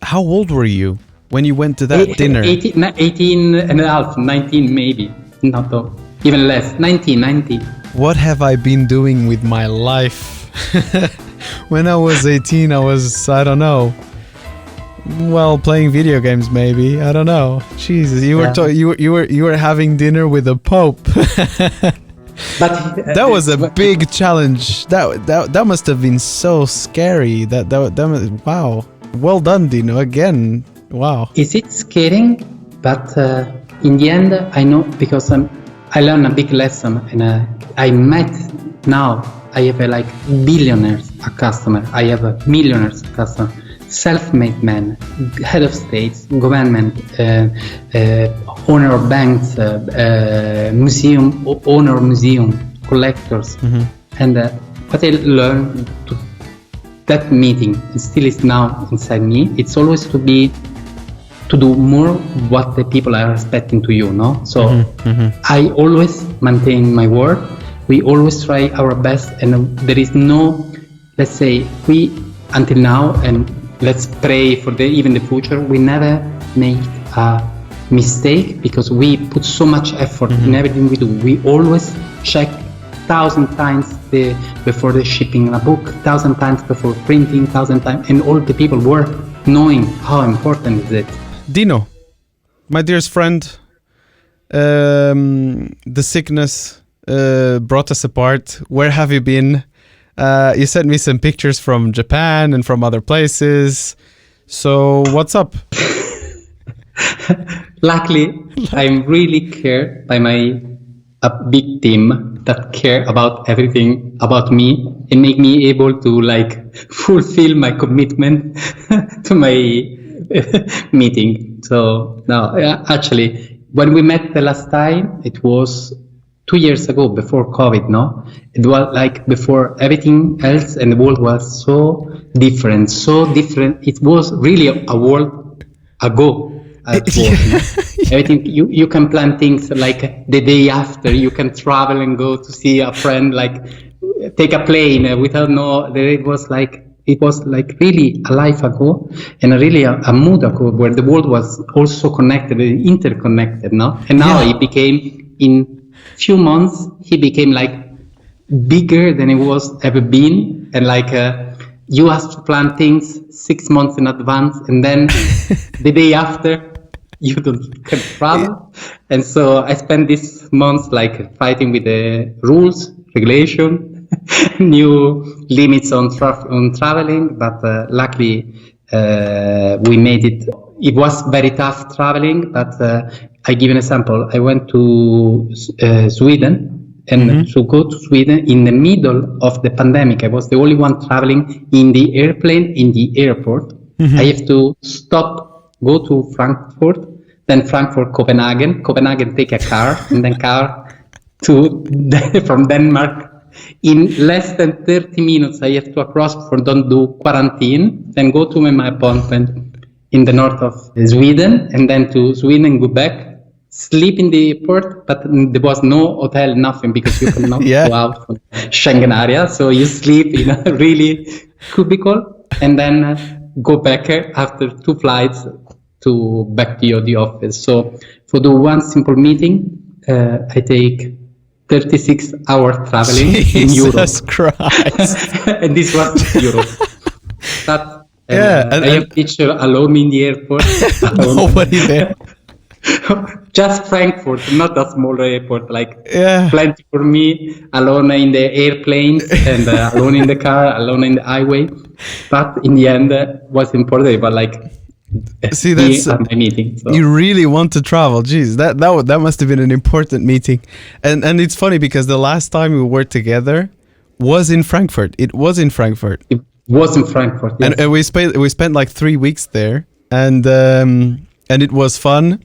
how old were you when you went to that dinner? 18 and a half, 19 maybe. Not though. Even less. 19. What have I been doing with my life? When I was 18, I don't know. Well, playing video games maybe. I don't know. Jesus, you were having dinner with the Pope. But that was a big challenge. That must have been so scary. That wow. Well done, Dino. Again. Wow. Is it scaring? But in the end, I know because I learned a big lesson, and I met now. I have like billionaires a customer. I have a millionaires customer. Self-made men, head of states, government, owner of banks, museum collectors, and what I learned to that meeting still is now inside me. It's always to do more what the people are expecting to you, no? So I always maintain my word. We always try our best, and there is no, let's say, we until now, and let's pray for even the future, we never make a mistake because we put so much effort in everything we do. We always check 1,000 times before the shipping a book, 1,000 times before printing, 1,000 times, and all the people were knowing how important is it. Dino, my dearest friend, the sickness brought us apart. Where have you been? You sent me some pictures from Japan and from other places. So what's up? Luckily, I'm really cared by a big team that care about everything about me and make me able to like fulfill my commitment to my meeting. So now, actually, when we met the last time, it was 2 years ago, before COVID, no? It was like before everything else, and the world was so different. It was really a world ago. Everything, you can plan things like the day after, you can travel and go to see a friend, like take a plane without it was like really a life ago, and really a mood ago, where the world was also connected, interconnected, no? And now it became, in few months, he became like bigger than it was ever been, and like you have to plan things 6 months in advance, and then the day after you can travel. And so I spent this month like fighting with the rules, regulation, new limits on traveling, but luckily we made it. It was very tough traveling, but I give an example. I went to Sweden, and to go to Sweden in the middle of the pandemic, I was the only one traveling in the airplane in the airport. I have to stop, go to Frankfurt, then Frankfurt, Copenhagen, take a car, and then car to from Denmark. In less than 30 minutes, I have to cross for don't do quarantine, then go to my appointment in the north of Sweden, and then to Sweden, go back, sleep in the airport, but there was no hotel, nothing, because you cannot go out from Schengen area. So you sleep in a really cubicle, and then go back after 2 flights to back to the office. So for the one simple meeting, I take 36 hours traveling in Europe. Jesus Christ. And this was Europe. I have teacher alone in the airport. Nobody there. Just Frankfurt, not a small airport, like plenty for me, alone in the airplanes, and alone in the car, alone in the highway. But in the end, was important, but like, see, that's my meeting. So. You really want to travel. Jeez, that must have been an important meeting. And it's funny because the last time we were together was in Frankfurt. It was in Frankfurt. It was in Frankfurt, yes. And we spent like 3 weeks there, and it was fun.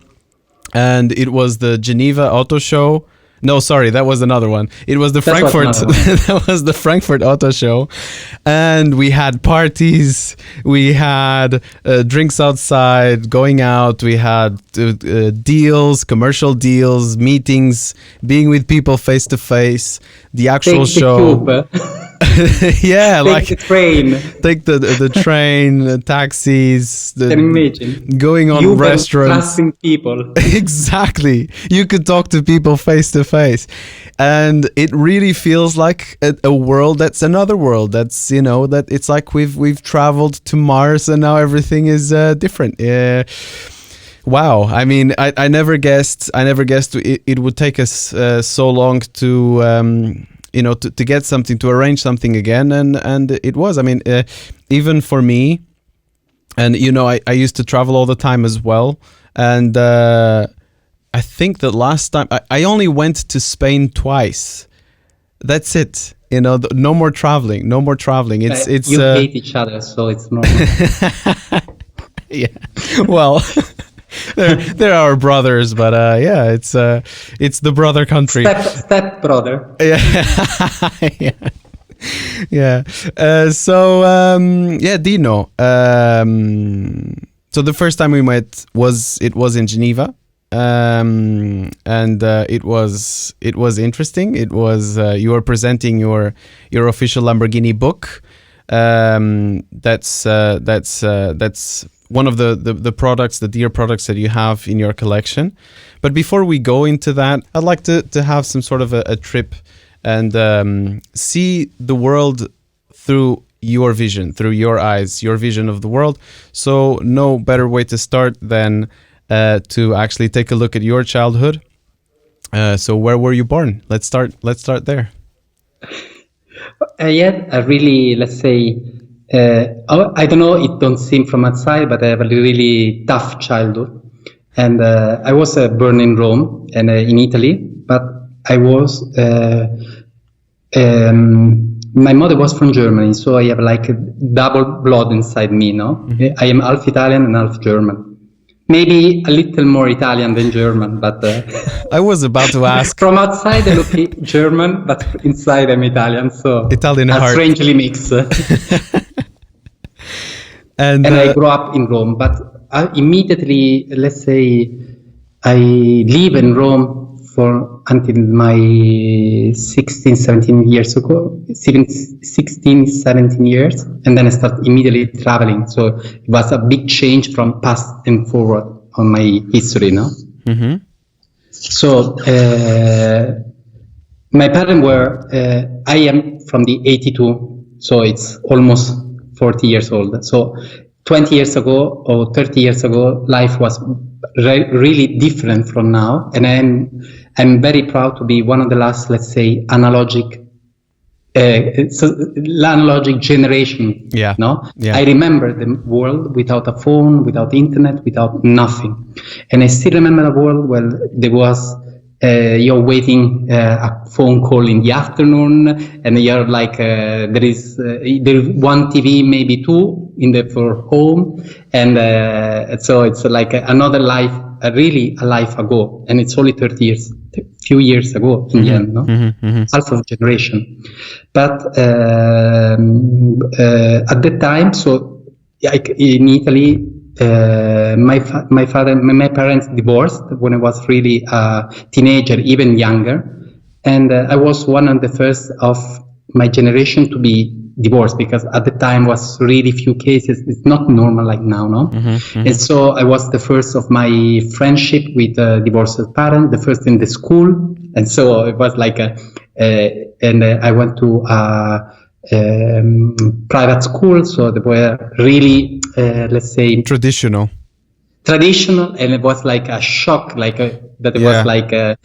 And it was the Geneva Auto Show. No, sorry, that was another one. It was the Frankfurt. That was the Frankfurt Auto Show, and we had parties. We had drinks outside, going out. We had deals, commercial deals, meetings, being with people face to face. The actual show. Yeah, Take the train. Take the train, taxis. Can imagine going on you restaurants. trusting people. Exactly. You could talk to people face to face, and it really feels like a world that's another world. That's that it's like we've traveled to Mars, and now everything is different. Wow. I mean, I never guessed. It would take us so long to. To get something, to arrange something again, and it was. I mean, even for me, and I used to travel all the time as well, and I think that last time I only went to Spain twice. That's it. No more traveling. No more traveling. It's you hate each other, so it's normal. Yeah. Well. They're our brothers, but yeah, it's the brother country. Step brother. Yeah, yeah. Yeah, Dino. So the first time we met was in Geneva, and it was interesting. It was you were presenting your official Lamborghini book. That's one of the products, the dear products that you have in your collection. But before we go into that, I'd like to have some sort of a trip and see the world through your vision, through your eyes, your vision of the world. So no better way to start than to actually take a look at your childhood. So where were you born? Let's start there. Yeah, really, let's say, I don't know, it don't seem from outside, but I have a really tough childhood. And I was born in Rome and in Italy, but I was, my mother was from Germany, so I have like a double blood inside me, no? Mm-hmm. I am half Italian and half German. Maybe a little more Italian than German, but... I was about to ask. From outside I look German, but inside I'm Italian, so... Italian heart. Strangely mixed. And I grew up in Rome, but immediately, let's say, I live in Rome until my 16, 17 years, and then I start immediately traveling. So it was a big change from past and forward on my history, no? Mm-hmm. So my parents were, I am from the 82, so it's almost 40 years old. So 20 years ago or 30 years ago, life was really different from now. And I'm very proud to be one of the last, let's say, analogic generation. Yeah. No? Yeah. I remember the world without a phone, without internet, without nothing. And I still remember a world where there was you're waiting a phone call in the afternoon, and you're like there's one TV, maybe two for home, and so it's like another life, really a life ago, and it's only 30 years, few years ago in the end, no? Mm-hmm, mm-hmm. Half of a generation. But at that time, so in Italy, my parents divorced when I was really a teenager, even younger, and I was one of the first of my generation to be divorced, because at the time was really few cases. It's not normal like now, no? Mm-hmm, mm-hmm. And so I was the first of my friendship with divorced parents, the first in the school, and so it was like and I went to private school, so they were really, let's say, traditional, and it was like a shock, like that it was like a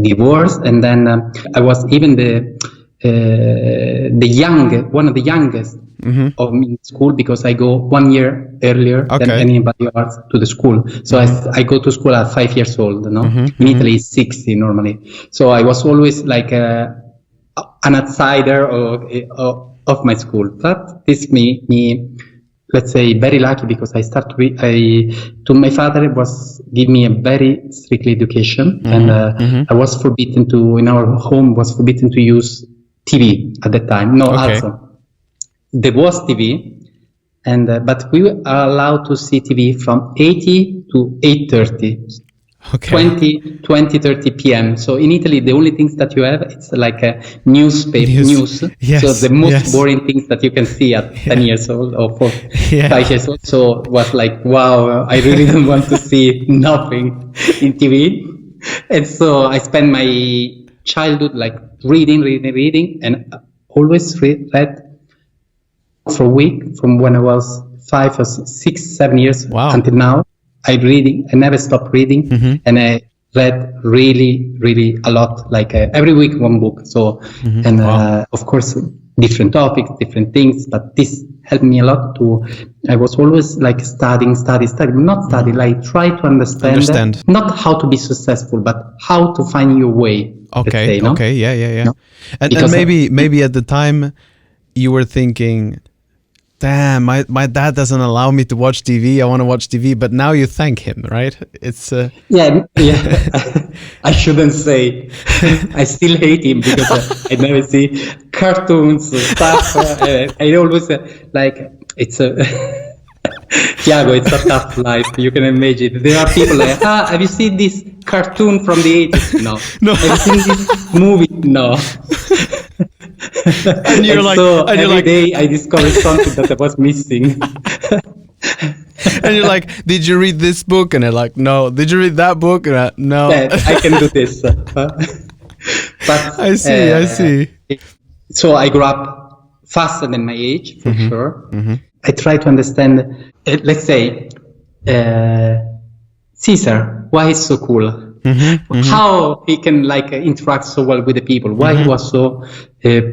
divorce. And then I was even one of the youngest mm-hmm. of me in school, because I go 1 year earlier than anybody else to the school. So mm-hmm. I go to school at 5 years old, no? Mm-hmm. In Italy it's 60 normally. So I was always like an outsider of my school. But this made me, let's say, very lucky, because I to my father give me a very strict education, mm-hmm. and mm-hmm. I was forbidden in our home was forbidden to use TV at that time. No, also there was TV, and but we were allowed to see TV from 8 to 8:30. Okay. 30 p.m. So in Italy, the only things that you have, it's like a newspaper news. Yes, so the most yes. boring things that you can see at 10 years old or 5 years old. So it was like, wow, I really don't want to see nothing in TV. And so I spent my childhood like reading, and always read for a week from when I was 5 or 6, 7 years until now. I never stopped reading, and I read really a lot, like every week one book. So, and of course, different topics, different things, but this helped me a lot I was always like studying, not study, like try to understand, not how to be successful, but how to find your way. Okay, say, okay, yeah. No? And maybe at the time you were thinking, damn, my dad doesn't allow me to watch TV. I want to watch TV, but now you thank him, right? It's yeah. I shouldn't say. I still hate him because I never see cartoons stuff. I always like it's a Tiago. It's a tough life. You can imagine. There are people like, have you seen this cartoon from the 80s? No. Have you seen this movie? No. And you're like, so every day I discovered something that I was missing. And you're like, did you read this book? And they're like, no. Did you read that book? And no. Yeah, I can do this. But I see. So I grew up faster than my age, for sure. I try to understand, let's say, Caesar, why he's so cool. How he can like interact so well with the people, why he was so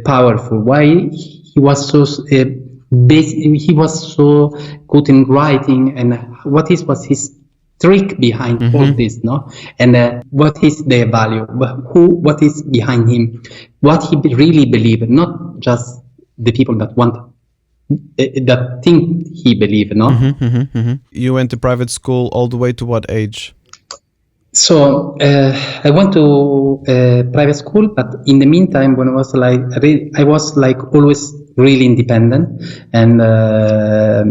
powerful, why he was so he was so good in writing, and what was his trick behind all this, no? And what is their value, what is behind him, what he really believed, not just the people that think he believed, no? You went to private school all the way to what age? So I went to private school, but in the meantime, when I was I was always really independent, and I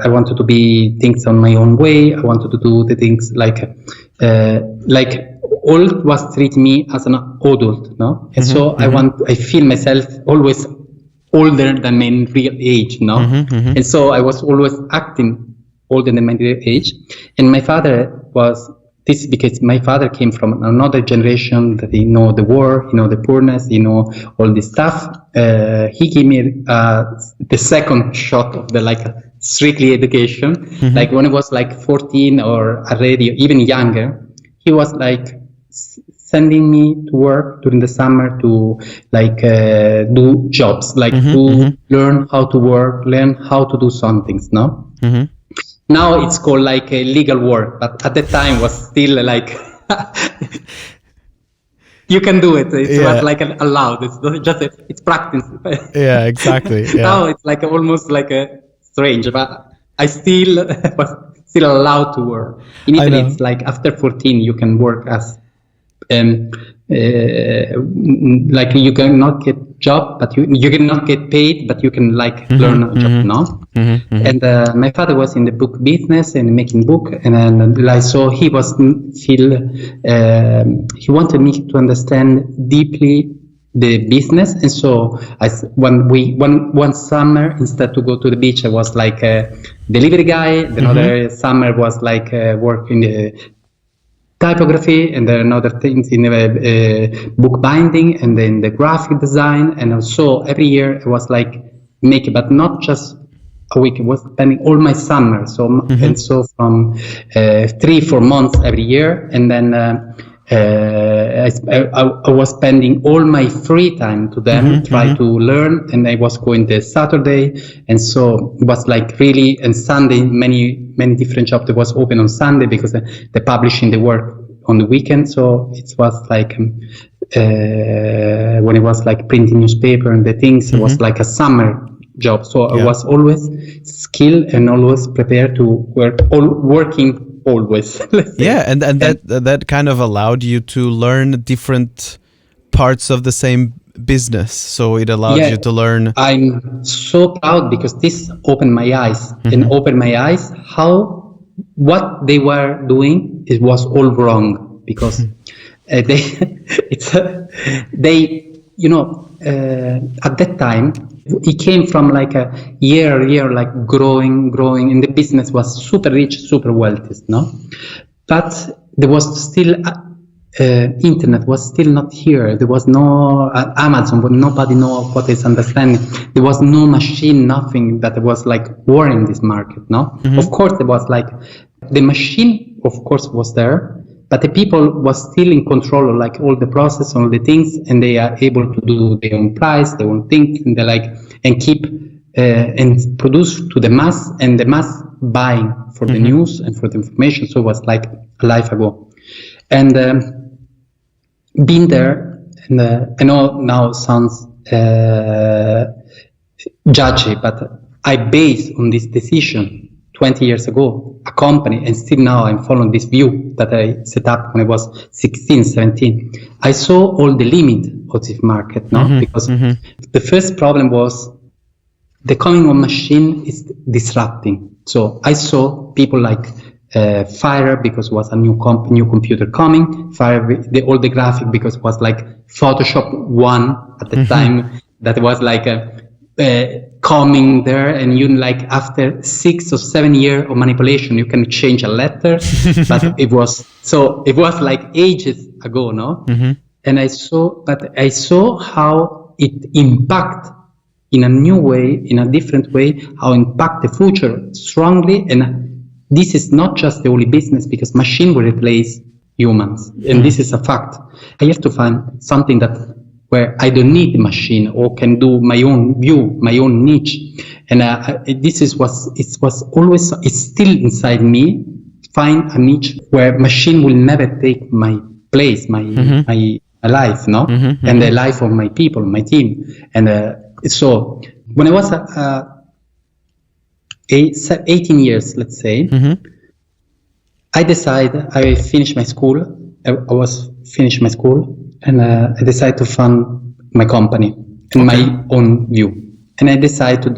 wanted to be things on my own way. I wanted to do the things like all was treating me as an adult, no? And so I feel myself always older than my real age, no? And so I was always acting older than my real age, and my father was. This is because my father came from another generation that the war, the poorness, all this stuff. He gave me the second shot of the strictly education. Like when I was 14 or already even younger, he was sending me to work during the summer to do jobs, to learn how to work, learn how to do some things, no? Now it's called legal work, but at the time was still you can do it. It was allowed. It's not just it's practice. Yeah, exactly. Yeah. Now it's almost a strange, but I still was still allowed to work. In Italy, it's after 14 you can work as you cannot get job, but you cannot get paid, but you can learn a job, no? And my father was in the book business and making book, and then so he was he wanted me to understand deeply the business, and so one summer instead to go to the beach, I was a delivery guy. Another summer was work in the typography, and then other things in book binding, and then the graphic design, and also every year I was making, but not just a week. I was spending all my summer, and so from 3-4 months every year, and then I was spending all my free time to them, try to learn, and I was going there Saturday, and so it was really, and Sunday, many different shops that was open on Sunday because the publishing, the work on the weekend, so it was when it was printing newspaper and the things, it was a summer job, so I was always skilled and always prepared to working always. Yeah, and that kind of allowed you to learn different parts of the same business, so it allowed you to learn. I'm so proud because this opened my eyes and opened my eyes how what they were doing was all wrong, because at that time, it came from like a year, like growing, and the business was super rich, super wealthy, no? But there was still, internet was still not here. There was no Amazon, but nobody know what is understanding. There was no machine, nothing that was like warring this market, no? Of course, there was like, the machine, of course, was there, but the people was still in control of like all the process, all the things, and they are able to do their own price, their own things, and they like, and keep and produce to the mass, and the mass buying for the news and for the information. So it was like a life ago. And been there, and I know now sounds judgy, but I based on this decision 20 years ago, a company, and still now I'm following this view that I set up when I was 16, 17. I saw all the limit of this market, no? Because the first problem was the coming of machine is disrupting. So I saw people like fire because it was a new computer coming, fire all the graphic because it was like Photoshop 1 at the time, that was like coming there, and you like after 6 or 7 years of manipulation you can change a letter. But it was like ages ago, no? And I saw how it impact in a new way, in a different way, how impact the future strongly. And this is not just the only business, because machine will replace humans, and this is a fact. I have to find something that where I don't need the machine, or can do my own view, my own niche. And this is it's still inside me. Find a niche where machine will never take my place, my life, no? And the life of my people, my team. And so when I was 18 years, let's say, I decided I finished my school. I was finished my school. And I decided to fund my company and my own view. And I decided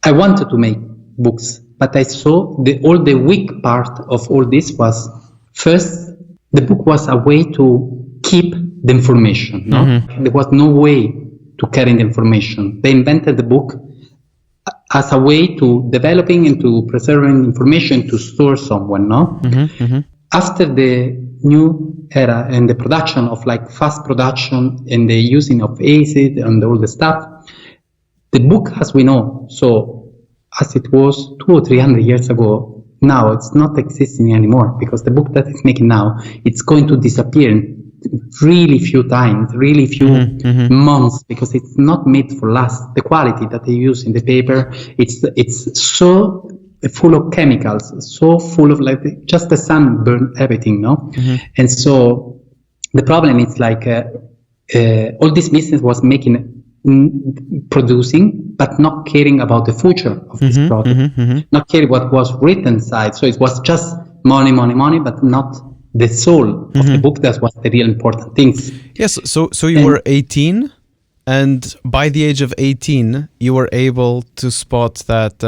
I wanted to make books, but I saw all the weak part of all this was, first, the book was a way to keep the information, no? There was no way to carry the information. They invented the book as a way to developing and to preserving information to store somewhere, no? After the new era and the production of like fast production and the using of acid and all the stuff, the book as we know, so as it was 200 or 300 years ago, now it's not existing anymore, because the book that is making now, it's going to disappear in really few times, really few months, because it's not made for last. The quality that they use in the paper, it's so full of chemicals, so full of like just the sun burned everything, no? And so the problem is like all this business was producing, but not caring about the future of this product, not caring what was written inside. So it was just money, but not the soul of the book. That was the real important things. Yes. So you were 18, and by the age of 18, you were able to spot that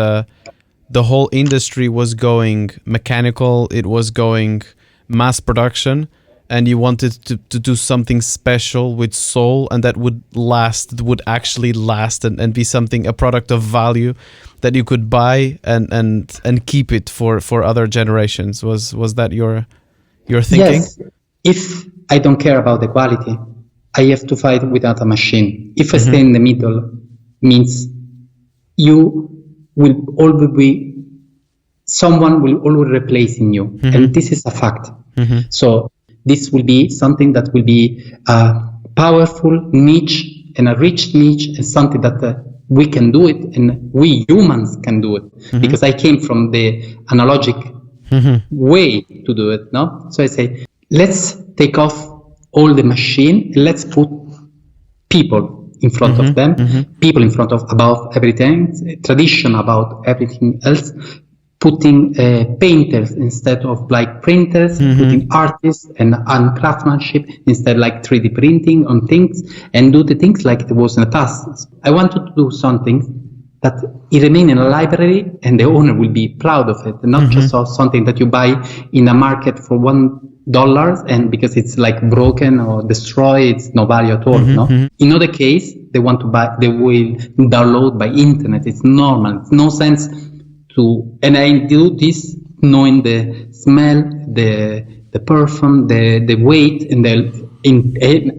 the whole industry was going mechanical, it was going mass production, and you wanted to do something special with soul, and that would actually last and be something, a product of value that you could buy and keep it for other generations. Was that your thinking? Yes. If I don't care about the quality, I have to fight without a machine. If I stay in the middle, means you will always be, someone will always replacing you, and this is a fact. So this will be something that will be a powerful niche and a rich niche, and something that we can do it, and we humans can do it, because I came from the analogic way to do it, no? So I say, let's take off all the machine, and let's put people in front of them, people in front of above everything, tradition about everything else, putting painters instead of like printers, putting artists and craftsmanship instead like 3D printing on things, and do the things like it was in the past. I wanted to do something that it remain in a library and the owner will be proud of it, not just something that you buy in a market for $1 and because it's like broken or destroyed, it's no value at all. No. In other case, they want to buy, they will download by internet. It's normal. It's no sense to, and I do this knowing the smell, the perfume, the weight, and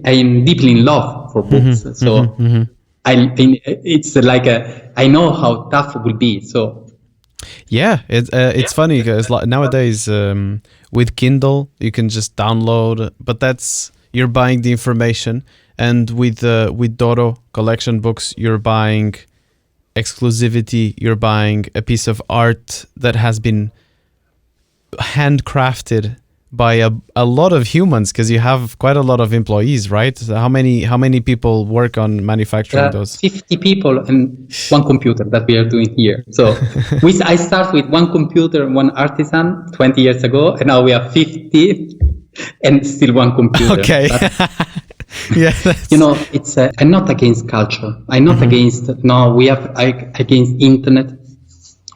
I'm deeply in love for books. So it's like I know how tough it will be. So yeah, it's funny because nowadays with Kindle you can just download, but you're buying the information, and with Doro collection books you're buying exclusivity. You're buying a piece of art that has been handcrafted by a lot of humans, because you have quite a lot of employees, right? So how many people work on manufacturing those? 50 people and one computer that we are doing here. So I start with one computer and one artisan 20 years ago, and now we have 50 and still one computer. Okay. Yeah, it's I'm not against culture. I'm not against against internet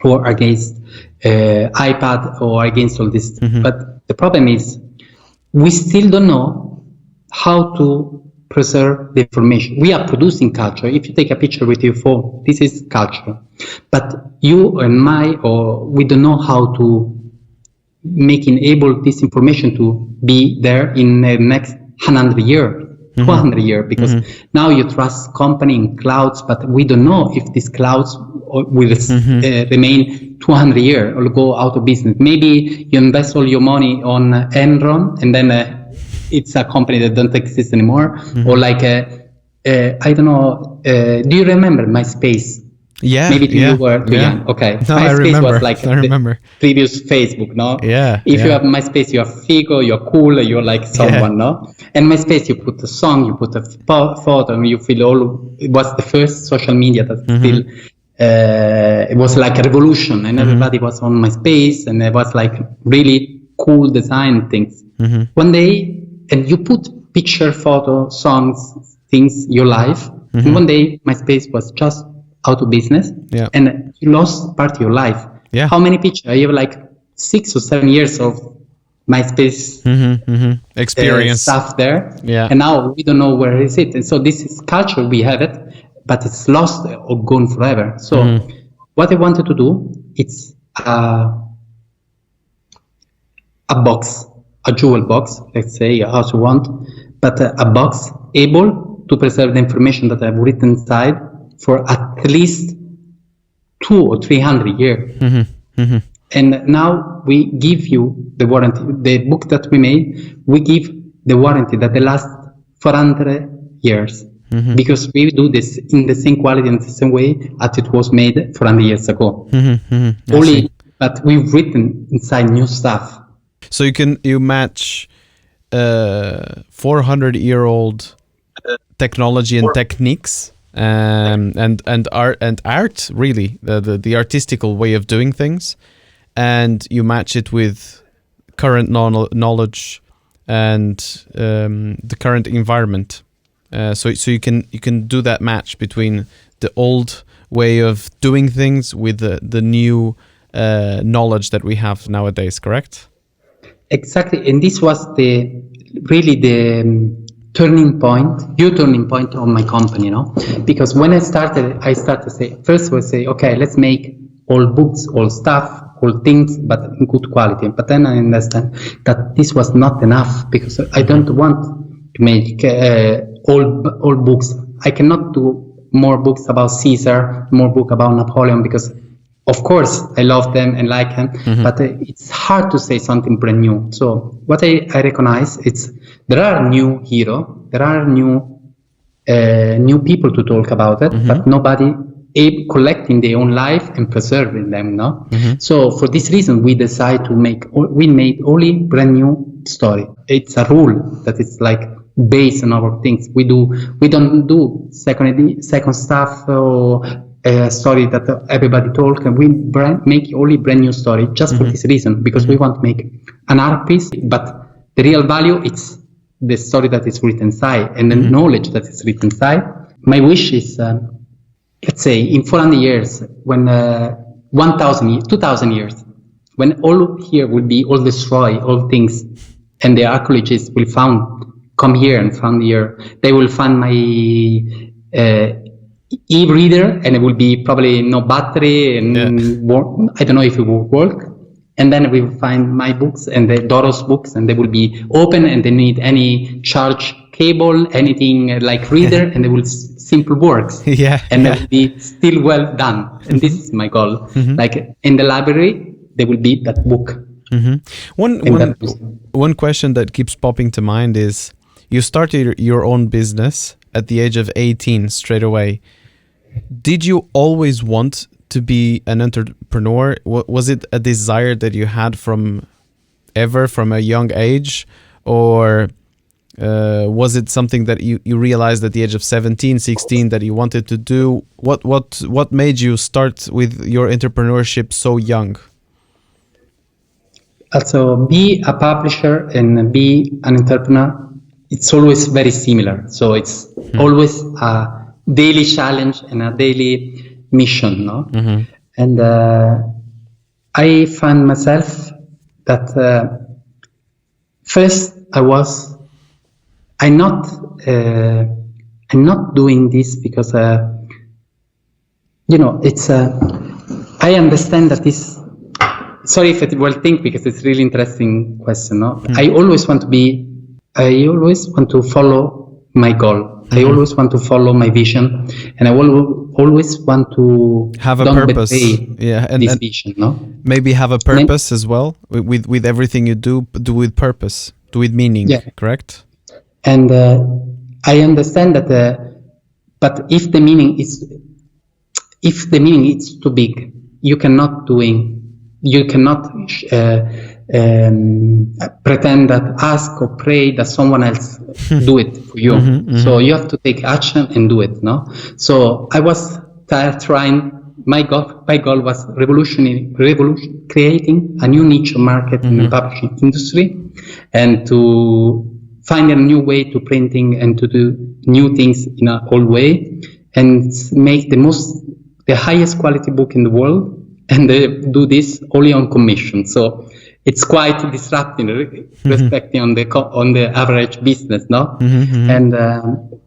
or against iPad or against all this. But the problem is we still don't know how to preserve the information. We are producing culture. If you take a picture with your phone, this is culture. But you and we don't know how to enable this information to be there in the next 100 years. 200 years, because now you trust company in clouds, but we don't know if these clouds will remain 200 years or go out of business. Maybe you invest all your money on Enron and then it's a company that don't exist anymore. Or like, I don't know, do you remember MySpace? Yeah. Maybe you were too young. Okay. No, MySpace was like the previous Facebook, no? Yeah. If you have MySpace, you're Figo, you're cool, you're like someone, no? And MySpace, you put a song, you put a photo, and you feel it was the first social media that still, it was like a revolution, and everybody was on MySpace, and it was like really cool design things. One day, and you put picture, photo, songs, things, your life, and one day MySpace was just out of business, and you lost part of your life. How many pictures? You have like 6 or 7 years of MySpace experience stuff there, and now we don't know where is it. And so this is culture, we have it, but it's lost or gone forever. So what I wanted to do, it's a box, a jewel box, let's say, as you want, but a box able to preserve the information that I've written inside for at least 200 or 300 years. And now we give you the warranty. The book that we made, we give the warranty that they last 400 years. Because we do this in the same quality and the same way as it was made 400 years ago. But we've written inside new stuff. So you match 400-year-old technology and techniques and art, really the artistical way of doing things, and you match it with current knowledge and the current environment. So you can do that match between the old way of doing things with the new knowledge that we have nowadays. Correct? Exactly, and this was the turning point of my company, because when I started to say, first we'll say, okay, let's make all books, all stuff, all things, but in good quality. But then I understand that this was not enough, because I don't want to make all books. I cannot do more books about Caesar, more book about Napoleon, because of course I love them and like them, but it's hard to say something brand new. So what I recognize, there are new heroes, there are new people to talk about it, but nobody collecting their own life and preserving them, no? So for this reason, we decide we made only brand new story. It's a rule that it's like based on our things. We don't do second stuff or a story that everybody told, and we make only brand new story just for this reason, because we want to make an art piece, but the real value, it's the story that is written inside and the knowledge that is written inside. My wish is let's say in 400 years, when 2000 years, when all here will be all destroyed, all things, and the archaeologists will come here and found here, they will find my e-reader, and it will be probably no battery, and I don't know if it will work. And then we will find my books and the Doro's books, and they will be open, and they need any charge cable, anything like reader, and they will simple works. And they will be still well done. And this is my goal. Like in the library, there will be that book. One question that keeps popping to mind is, you started your own business at the age of 18 straight away. Did you always want to be an entrepreneur? Was it a desire that you had from a young age, or was it something that you realized at the age of 17, 16 that you wanted to do? What made you start with your entrepreneurship so young? Also, be a publisher and be an entrepreneur, it's always very similar. So it's always a daily challenge and a daily mission, no? And I find myself that first I'm not doing this because it's I understand that this. Sorry if I will think, because it's really interesting question. No, I always want to follow my goal. I always want to follow my vision, and I will always want to have a purpose. And vision, no? Maybe have a purpose as well with everything you do with purpose, with meaning. Correct. And I understand that, but if the meaning is too big, you cannot pretend that ask or pray that someone else do it for you. So you have to take action and do it, no? So I was trying. My goal was creating a new niche market in the publishing industry, and to find a new way to printing and to do new things in a whole way, and make the highest quality book in the world, and they do this only on commission. So it's quite disrupting, respecting on the average business, no? And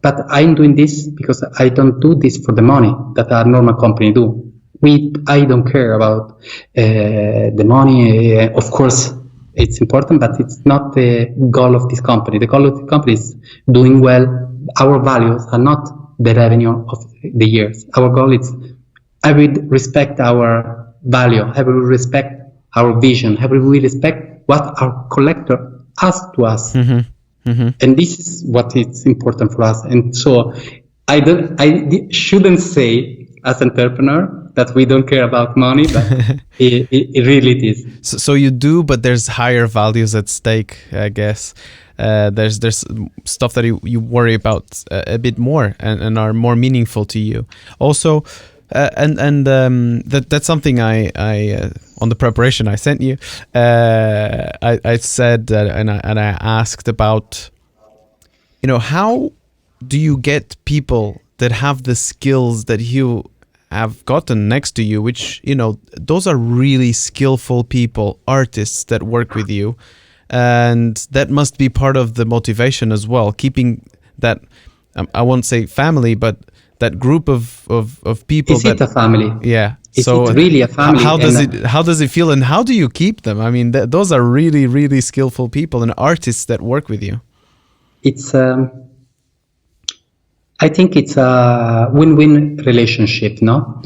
but I'm doing this because I don't do this for the money that a normal company do. I don't care about the money. Of course, it's important, but it's not the goal of this company. The goal of the company is doing well. Our values are not the revenue of the years. Our goal is, I will respect our value, I will respect our vision, I will respect what our collector asks to us. And this is what is important for us. And so I shouldn't say as an entrepreneur that we don't care about money, but it really is. So you do, but there's higher values at stake, I guess. There's stuff that you worry about a bit more and are more meaningful to you. Also, that's something I on the preparation I sent you. I said and I asked about, how do you get people that have the skills that you have gotten next to you, which, those are really skillful people, artists that work with you. And that must be part of the motivation as well, keeping that, I won't say family, but that group of people. Is it a family? Yeah. Is it really a family? How does it feel, and how do you keep them? I mean, those are really, really skillful people and artists that work with you. It's I think it's a win-win relationship, no?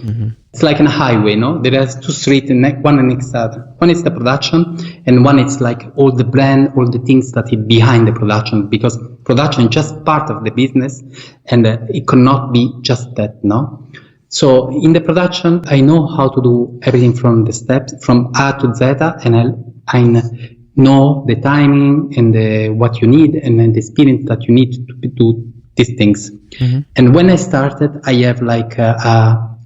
It's like a highway, no? There are two streets, one next to the other. One is the production, and one is like all the brand, all the things that is behind the production, because production is just part of the business, and it cannot be just that, no? So in the production, I know how to do everything from the steps, from A to Z, and I know the timing and what you need, and then the experience that you need to do these things. And when I started, I have like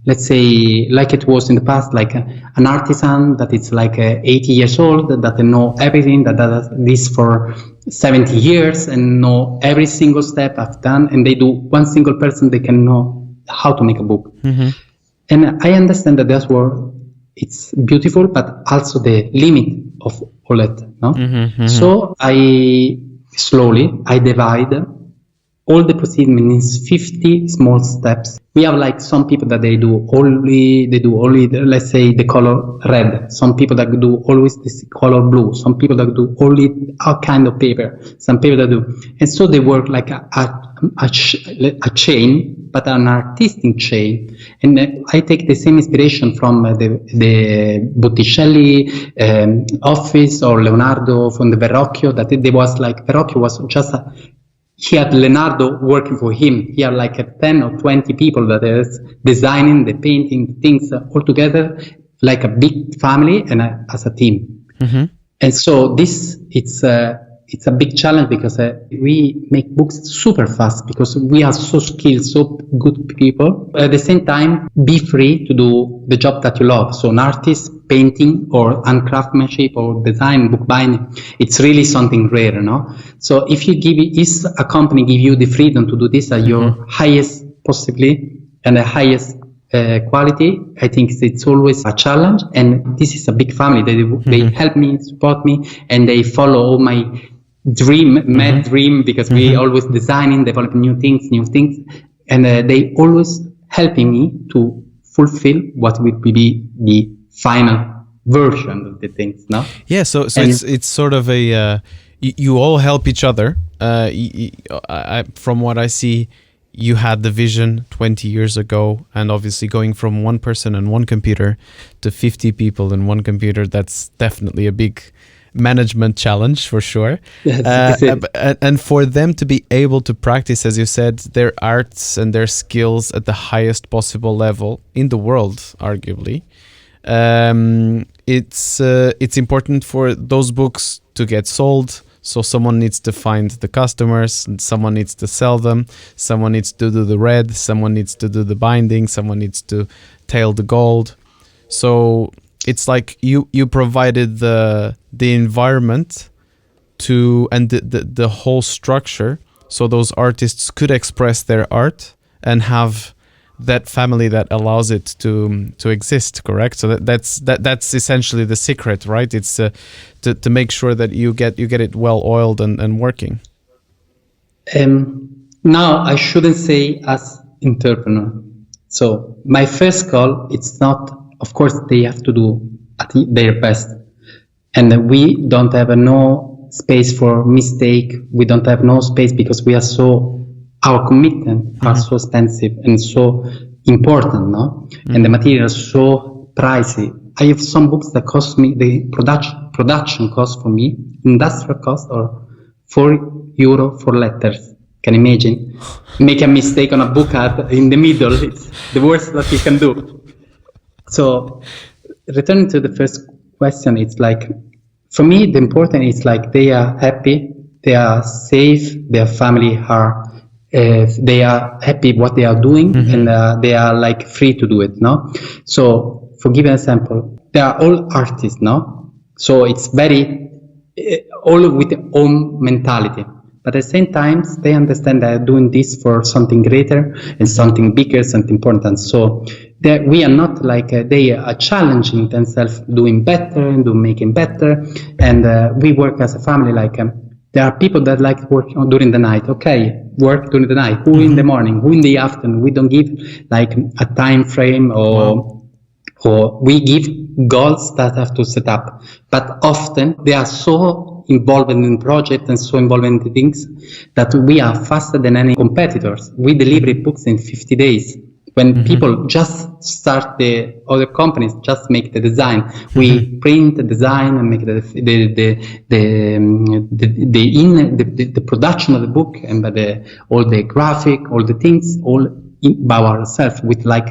let's say, like it was in the past, like an artisan that it's like 80 years old, that they know everything, that does this for 70 years and know every single step I've done, and they do one single person, they can know how to make a book. Mm-hmm. And I understand that that's where it's beautiful, but also the limit of all it. No? Mm-hmm. So I divide all the procedure means 50 small steps. We have like some people that they do only let's say the color red. Some people that do always this color blue. Some people that do only a kind of paper. Some people that do, and so they work like a chain, but an artistic chain. And I take the same inspiration from the Botticelli office or Leonardo from the Verrocchio. That it was like Verrocchio was just he had Leonardo working for him. He had like 10 or 20 people that is designing, the painting, things all together, like a big family and as a team. Mm-hmm. And so this, it's a big challenge because we make books super fast because we are so skilled, so good people. At the same time, be free to do the job that you love. So an artist, painting or craftsmanship or design, bookbinding, it's really something rare, no? So if a company give you the freedom to do this at your highest possibly and the highest quality, I think it's always a challenge. And this is a big family. They help me, support me, and they follow all my mad dream, because we always designing, developing new things, and they always helping me to fulfill what will be the final version of the things. No? Yeah. So it's sort of a you all help each other. From what I see, you had the vision 20 years ago, and obviously going from one person and one computer to 50 people and one computer, that's definitely a big management challenge for sure. And for them to be able to practice, as you said, their arts and their skills at the highest possible level in the world, arguably, it's important for those books to get sold. So someone needs to find the customers, someone needs to sell them, someone needs to do the red, someone needs to do the binding, someone needs to tail the gold. So it's like you provided the environment to, and the whole structure, so those artists could express their art and have that family that allows it to exist, correct? So that's essentially the secret, right? It's to make sure that you get it well oiled and working. Now I shouldn't say as entrepreneur. So my first goal, it's not, of course they have to do their best, and we don't have no space for mistake. We don't have no space because our commitment are so expensive and so important, no? And the material is so pricey. I have some books that cost me, the production cost for me, industrial cost, or €4 for letters. Can you imagine? Make a mistake on a book in the middle, it's the worst that you can do. So, returning to the first question, it's like, for me, the important is like they are happy, they are safe, their family they are happy what they are doing, and they are like free to do it, no? So, for give an example, they are all artists, no? So it's very, all with their own mentality. But at the same time, they understand that they're doing this for something greater and something bigger, something important. So we are not like, they are challenging themselves, doing better and making better. And we work as a family like, there are people that like work during the night. Okay, work during the night. Who in the morning? Who in the afternoon? We don't give like a time frame or we give goals that have to set up. But often they are so involved in the project and so involved in the things that we are faster than any competitors. We deliver books in 50 days. When people just start, the other companies just make the design. We print the design and make the production of the book, and all the graphic, all the things, all by ourselves, with like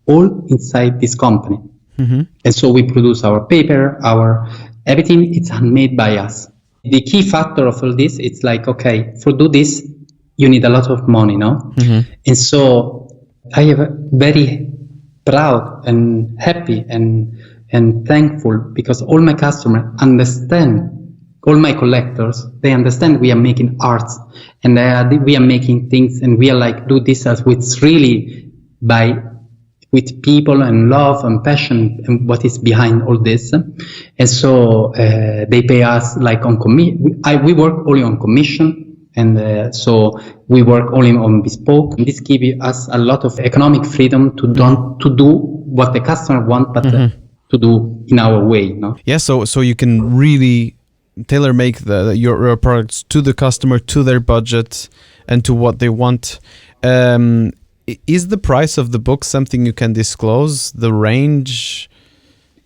all inside this company. And so we produce our paper, everything. It's handmade by us. The key factor of all this, it's like, okay, for do this, you need a lot of money, no? And so I am very proud and happy and thankful because all my customers understand, all my collectors, they understand we are making arts and we are making things, and we are like do this as with really with people and love and passion and what is behind all this. And so they pay us like on commission. We work only on commission, and so we work only on bespoke. And this gives us a lot of economic freedom to do what the customer wants, but to do in our way. No? Yeah, so you can really tailor-make your products to the customer, to their budget, and to what they want. Is the price of the book something you can disclose? The range?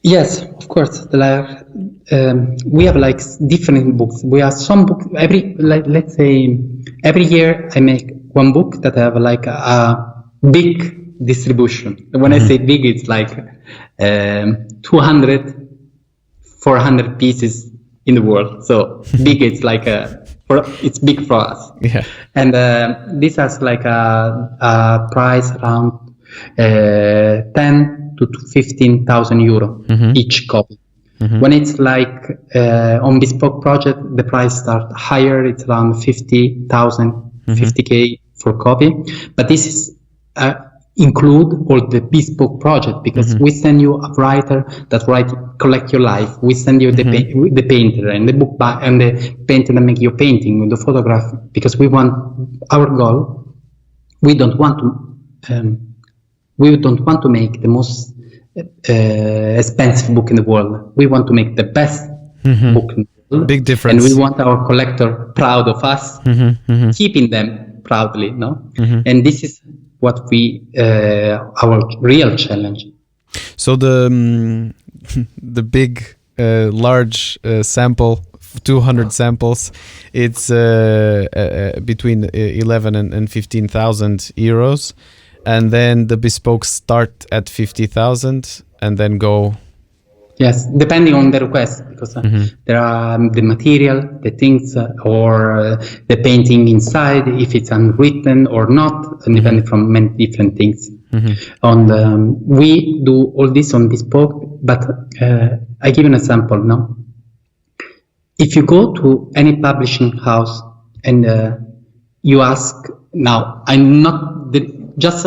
Yes, of course. We have like different books. We have some books let's say every year I make one book that have like a big distribution. When I say big, it's like 200, 400 pieces in the world. So big, it's like it's big for us. Yeah. And this has like a price around 10 to 15,000 euro each copy. When it's like on bespoke project, the price starts higher. It's around 50,000, 50K for copy. But this is include all the bespoke project, because we send you a writer that collect your life. We send you the painter and the book and the painter that make your painting with the photograph, because we want our goal. We don't want to make the most expensive book in the world. We want to make the best book in the world. Big difference. And we want our collector proud of us, keeping them proudly. No, and this is what our real challenge. So the big large sample, 200 samples, it's between 11 and 15,000 euros, and then the bespokes start at 50,000 and then go. Yes, depending on the request, because there are the material, the things, or the painting inside, if it's unwritten or not, and depending from many different things. We do all this on bespoke, but I give an example now. If you go to any publishing house and you ask, now I'm not just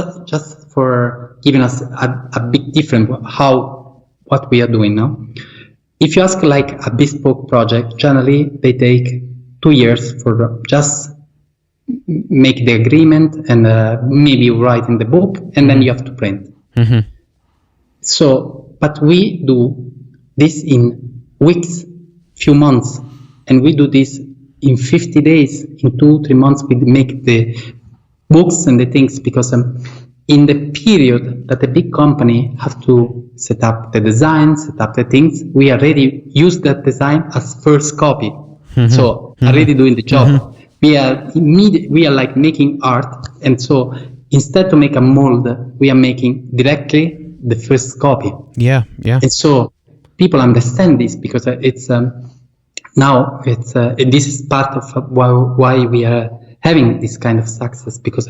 for giving us a big difference what we are doing now. If you ask like a bespoke project, generally they take 2 years for just make the agreement and maybe write in the book, and then you have to print. So, but we do this in weeks, few months, and we do this in 50 days, in 2-3 months. We make the books and the things, because in the period that a big company have to set up the design, set up the things, we already use that design as first copy. So already doing the job. We are like making art, and so instead to make a mold, we are making directly the first copy. Yeah. And so people understand this, because it's now it's this is part of why we are having this kind of success, because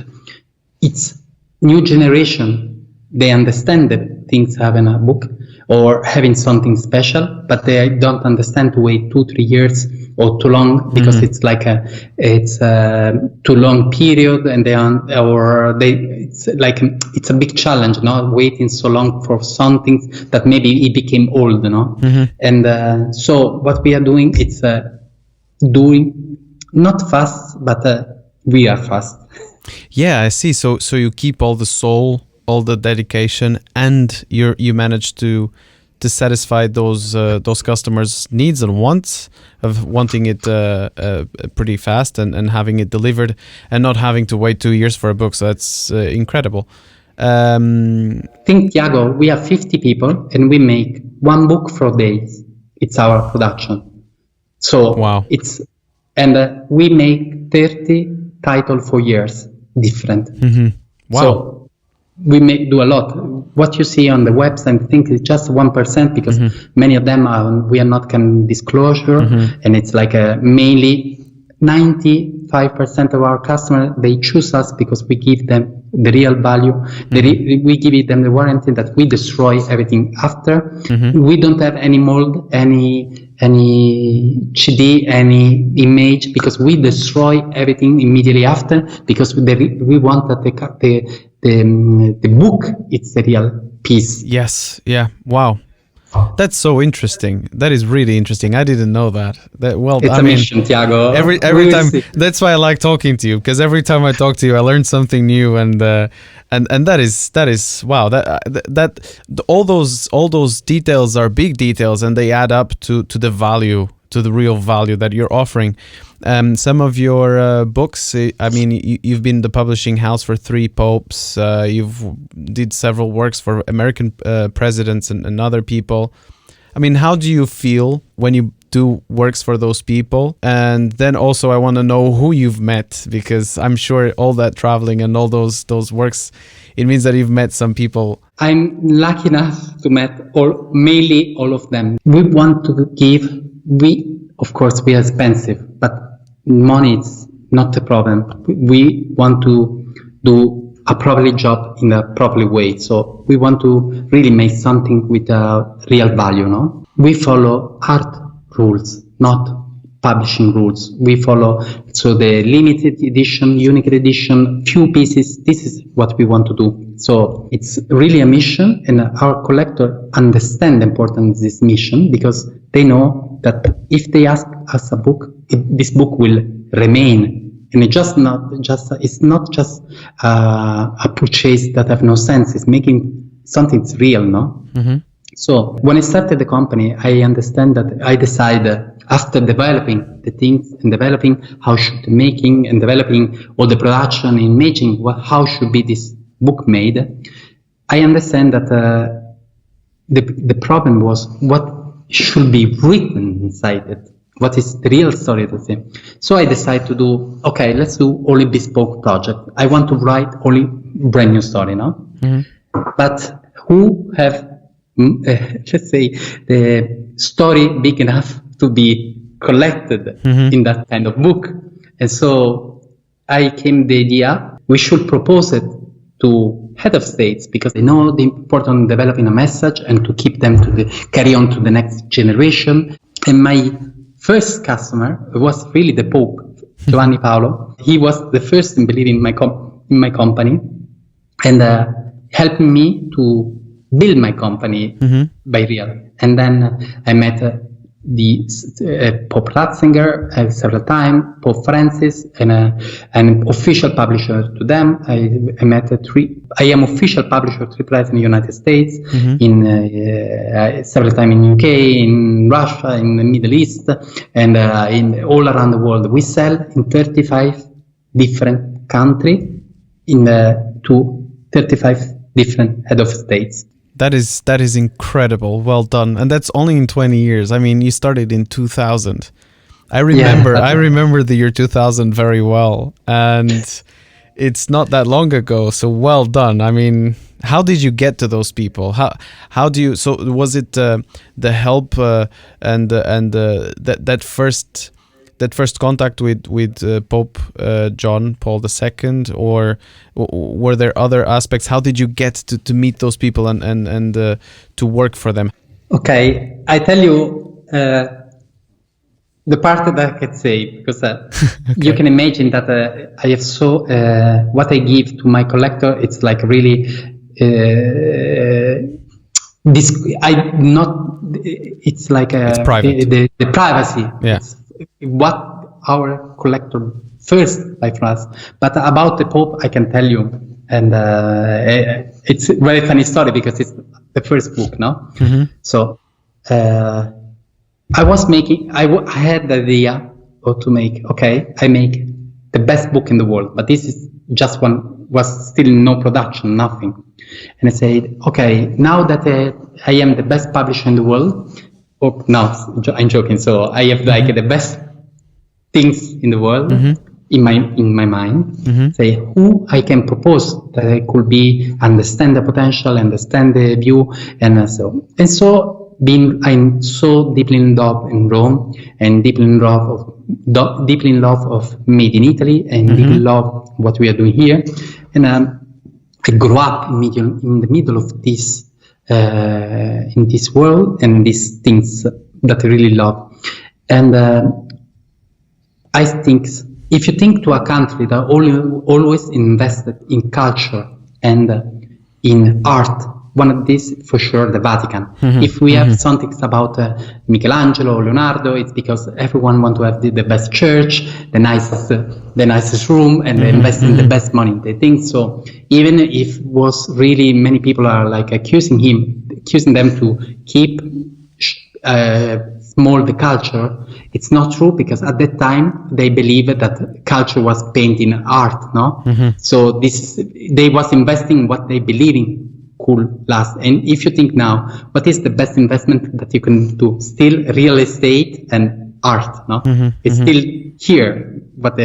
it's new generation. They understand that things having a book or having something special, but they don't understand to wait 2-3 years or too long, because it's like it's too long period, and it's a big challenge, not waiting so long for something that maybe it became old, And so what we are doing, it's doing not fast, but we are fast. Yeah, I see. So you keep all the soul, all the dedication, and you manage to satisfy those customers' needs and wants of wanting it pretty fast and having it delivered, and not having to wait 2 years for a book. So that's incredible. Think, Thiago, we have 50 people and we make one book for days. It's our production. So wow. We make 30 titles for years, different. Wow. So we do a lot. What you see on the website, I think it's just 1%, because many of them we are not can disclosure, and it's like mainly 95% of our customers, they choose us because we give them the real value. We give them the warranty that we destroy everything after. We don't have any mold, any CD, any image, because we destroy everything immediately after, because we want that the book, it's the real piece. Yes. Yeah. Wow. That's so interesting. That is really interesting. I didn't know that. It's a mission, Tiago. Every time. That's why I like talking to you, because every time I talk to you, I learn something new, and that is wow. All those details are big details, and they add up to the value, to the real value that you're offering. Some of your books, I mean, you've been the publishing house for 3 popes. You've did several works for American presidents and other people. I mean, how do you feel when you do works for those people? And then also I want to know who you've met, because I'm sure all that traveling and all those works, it means that you've met some people. I'm lucky enough to meet mainly all of them. We want to give, of course, we are expensive, but money is not the problem. We want to do a proper job in a proper way. So we want to really make something with a real value, no? We follow art rules, not publishing rules. We follow, so the limited edition, unique edition, few pieces, this is what we want to do. So it's really a mission, and our collector understand the importance of this mission, because they know that if they ask us a book, this book will remain, and it's not just a purchase that have no sense. It's making something real, no? Mm-hmm. So when I started the company, I understand that I decided, after developing the things and developing how should making and developing all the production and imaging, how should be this book made, I understand that the problem was what should be written inside it. What is the real story to say? So I decided to do, okay, let's do only bespoke project. I want to write only brand new story, no? Mm-hmm. But who have, let's say, the story big enough to be collected in that kind of book? And so I came the idea, we should propose it to head of states, because they know the importance of developing a message and to keep them carry on to the next generation. And my first customer was really the Pope, João Paulo. He was the first in believing in my company, and helping me to build my company by real. And then I met the Pope Ratzinger several times, Pope Francis, and an official publisher to them. I met I am official publisher 3 places in the United States, in several times in UK, in Russia, in the Middle East, and in all around the world. We sell in 35 different countries, to 35 different head of states. That is incredible. Well done. And that's only in 20 years. I mean, you started in 2000. I remember the year 2000 very well. And it's not that long ago. So well done. I mean, how did you get to those people? How do you, so was it the help and that first contact with Pope John Paul II, or were there other aspects? How did you get to meet those people and to work for them? Okay, I tell you the part that I can say, because okay. You can imagine that I have what I give to my collector. It's like really It's like it's private. The privacy. Yeah. What our collector first buy from us. But about the Pope, I can tell you, and it's a very funny story because it's the first book, no? Mm-hmm. So I was making, I had the idea to make, I make the best book in the world, but this is just one, was still no production, nothing. And I said, now that I am the best publisher in the world, no, I'm joking. So I have like the best things in the world in my mind. Say who I can propose that I could be understand the potential, understand the view, and so. I'm so deeply in love in Rome and deeply in love of made in Italy and deeply love what we are doing here. And I grew up in the middle of this in this world and these things that I really love. And I think if you think to a country that always invested in culture and in art. One of these, for sure, the Vatican. If we have something about Michelangelo or Leonardo, it's because everyone wants to have the best church, the nicest room, and they invest in the best money. They think so. Even if was really many people are like accusing them to keep small the culture, it's not true, because at that time they believed that culture was painting art, no? So they was investing in what they believe in could last. And if you think now, what is the best investment that you can do? Still real estate and art, no? It's still here, but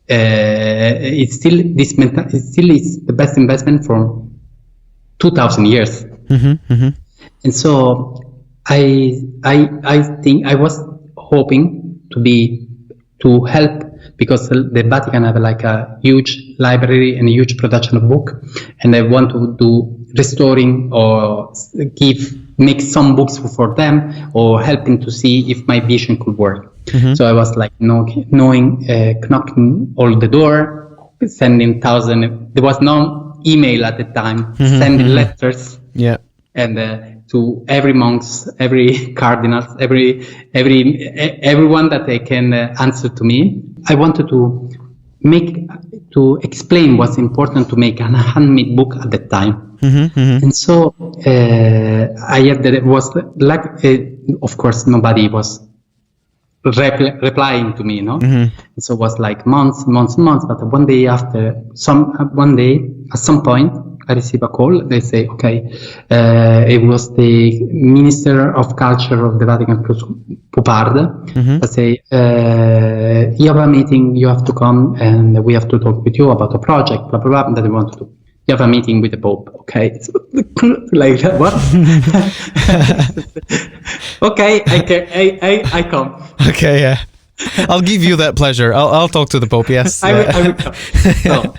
it's still it still is the best investment for 2,000 years. And so I think I was hoping to help, because the Vatican have like a huge library and a huge production of book, and I want to do restoring or make some books for them, or helping to see if my vision could work. So I was like knocking all the door, sending there was no email at the time, sending letters. Yeah. And to every monks, every cardinals, everyone that they can answer to me. I wanted to explain what's important to make a handmade book at that time. And so I had that it was like, of course, nobody was replying to me, no? And so it was like months. But one day at some point, I received a call. They say, okay, it was the Minister of Culture of the Vatican, Pupard. They say, you have a meeting, you have to come, and we have to talk with you about a project, blah, blah, blah, that we want to do. You have a meeting with the Pope, okay? So, like, what? Okay, I come. Okay, yeah. I'll give you that pleasure. I'll talk to the Pope, yes. I will come. So,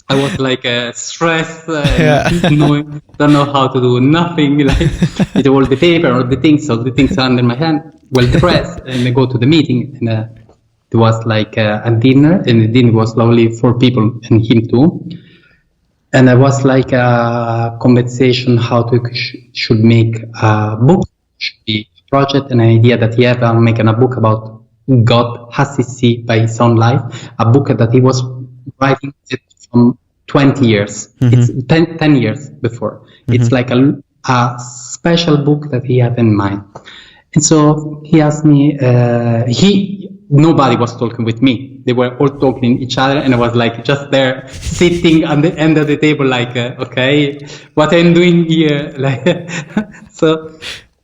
I was like stressed, don't know how to do nothing, like with all the paper, all the things under my hand, well dressed, and I go to the meeting, and there was like a dinner, and the dinner was lovely, 4 people and him too. And I was like a conversation how to should make a book, should be a project, an idea that he had. I'm making a book about God as he see by his own life, a book that he was writing from 20 years. It's 10 years before. It's like a special book that he had in mind. And so he asked me, nobody was talking with me. They were all talking each other, and I was like just there sitting on the end of the table, like, okay, what I'm doing here? Like, so,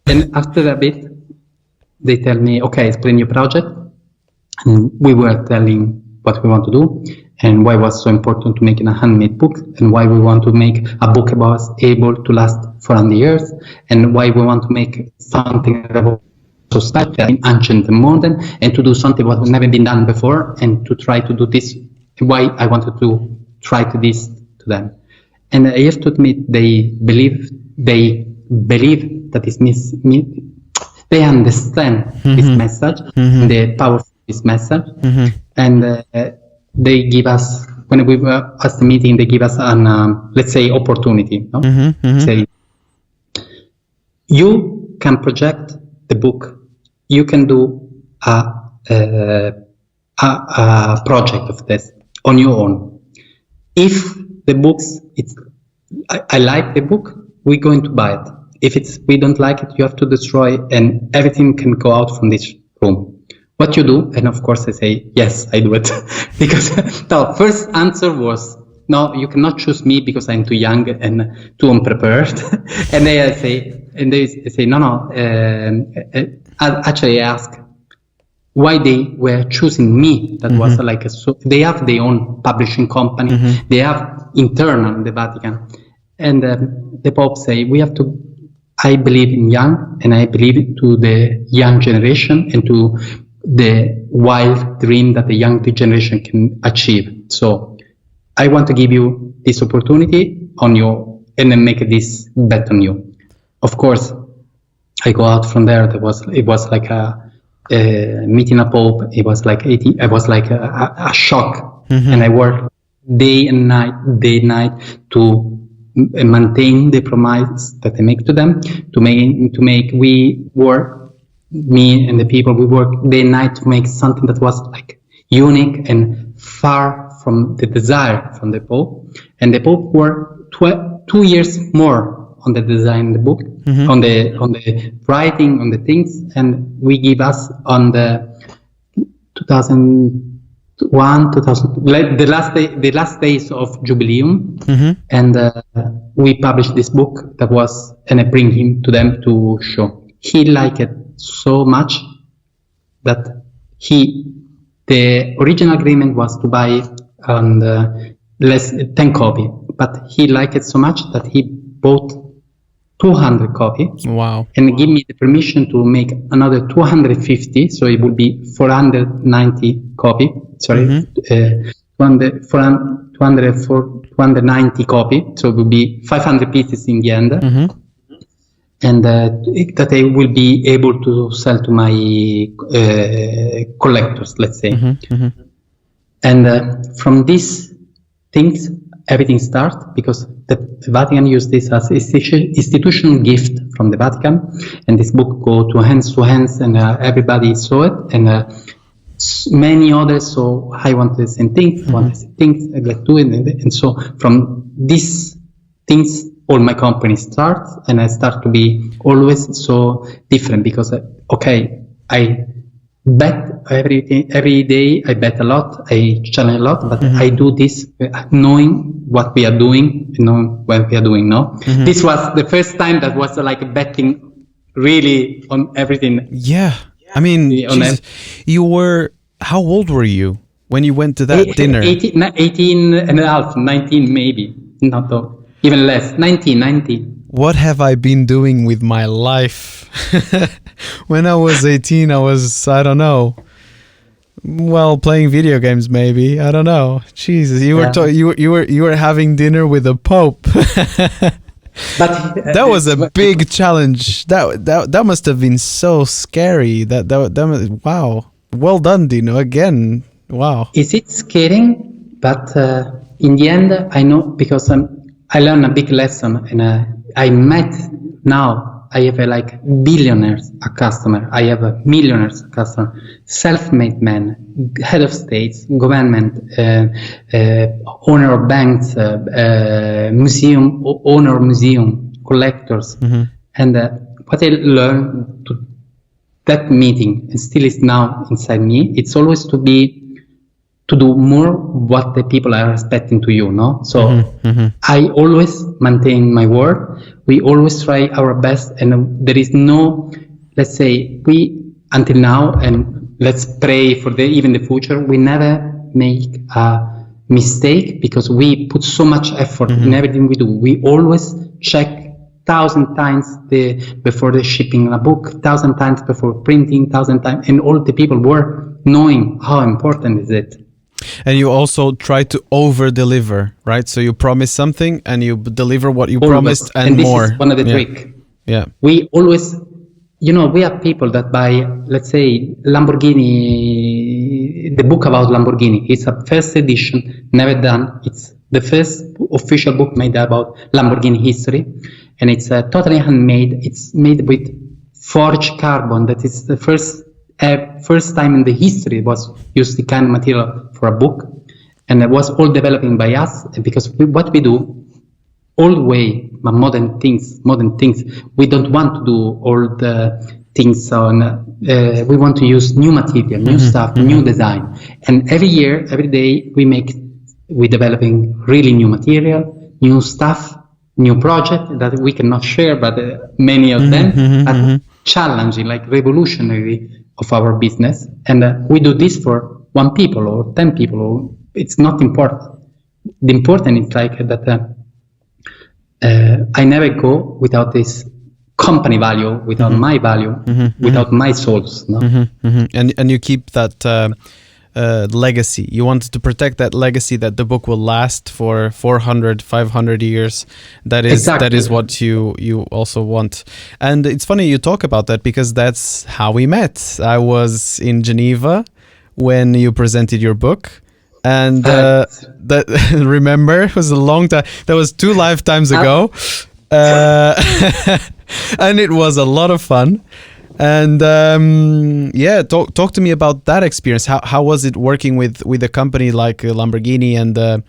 and after a bit, they tell me, okay, explain your project. And we were telling what we want to do, and why it was so important to make a handmade book, and why we want to make a book that was able to last 400 years, and why we want to make something about society, ancient and modern, and to do something what has never been done before, and to try to do this, why I wanted to try to this to them. And I have to admit, they believe that they understand this message, the power of this message, and they give us, when we were at the meeting, they give us an, let's say, opportunity. No? Say, you can project the book. You can do a project of this on your own. If the books, I like the book, we're going to buy it. If we don't like it, you have to destroy, and everything can go out from this room. What you do, and of course I say, yes, I do it. Because the first answer was, no, you cannot choose me because I'm too young and too unprepared. And they say, no. Actually, I ask why they were choosing me. That was like they have their own publishing company. They have internal in the Vatican, and the Pope say we have to. I believe in young, and I believe to the young generation and to the wild dream that the young generation can achieve. So I want to give you this opportunity on you, and then make this bet on you. Of course, I go out from there. It was like a meeting a Pope. It was like a shock, and I worked day and night to maintain the promise that I make to them, we work, me and the people, we work day and night to make something that was like unique and far from the desire from the Pope. And the Pope worked 2 years more on the design of the book, on the writing, on the things, and we give us on the the last days of Jubileum, and we published this book that was, and I bring him to them to show. He liked it so much that the original agreement was to buy less 10 copy, but he liked it so much that he bought 200 copy. Wow. And give me the permission to make another 250, so it would be 490 copy. Sorry, 290 copy, so it will be 500 pieces in the end. And that I will be able to sell to my collectors, let's say. And from these things, everything starts, because the Vatican used this as institutional gift from the Vatican, and this book go to hands, and everybody saw it, and many others. So I want the same thing, I'd like to do it, and so from these things, all my company starts, and I start to be always so different, because I bet every day, I bet a lot, I challenge a lot, but I do this knowing what we are doing, knowing what we are doing, no? This was the first time that was like betting really on everything. Yeah. I mean, how old were you when you went to that dinner? 18 and a half, 19 maybe, not though, even less, 19. What have I been doing with my life? When I was 18, I don't know. Well, playing video games, maybe. I don't know. Jesus, you were having dinner with the Pope. But that was a big challenge. That must have been so scary. Wow. Well done, Dino. Again, wow. Is it scaring? But in the end, I know, because I learned a big lesson, and I met now. I have billionaires a customer. I have millionaires a customer. Self-made men, head of states, government, owner of banks, museum collectors, and what I learned to that meeting, and still is now inside me. It's always to do more what the people are expecting to you, no? So I always maintain my word. We always try our best, and there is no, let's say, until now, and let's pray for even the future, we never make a mistake, because we put so much effort in everything we do. We always check 1,000 times before the shipping a book, 1,000 times before printing, 1,000 times, and all the people were knowing how important is it. And you also try to over-deliver, right? So you promise something and you deliver what you promised and more. This is one of the tricks. Yeah. We always, we are people that buy, let's say, Lamborghini, the book about Lamborghini. It's a first edition, never done. It's the first official book made about Lamborghini history. And it's totally handmade. It's made with forged carbon. That is the first time in the history was used the kind of material for a book, and it was all developing by us, because what we do, old way, but modern things. We don't want to do all the things on. We want to use new material, new stuff, new design, and every year, every day, we're developing really new material, new stuff, new project that we cannot share, but many of them are challenging, like revolutionary of our business, and we do this for 1 people or 10 people. It's not important. The important is that I never go without this company value, without my value, without my souls. No? And you keep that legacy. You wanted to protect that legacy, that the book will last for 400, 500 years. That is what you also want. And it's funny you talk about that, because that's how we met. I was in Geneva when you presented your book, And that remember, it was a long time. That was 2 lifetimes ago. And it was a lot of fun. And talk to me about that experience. How was it working with a company like Lamborghini and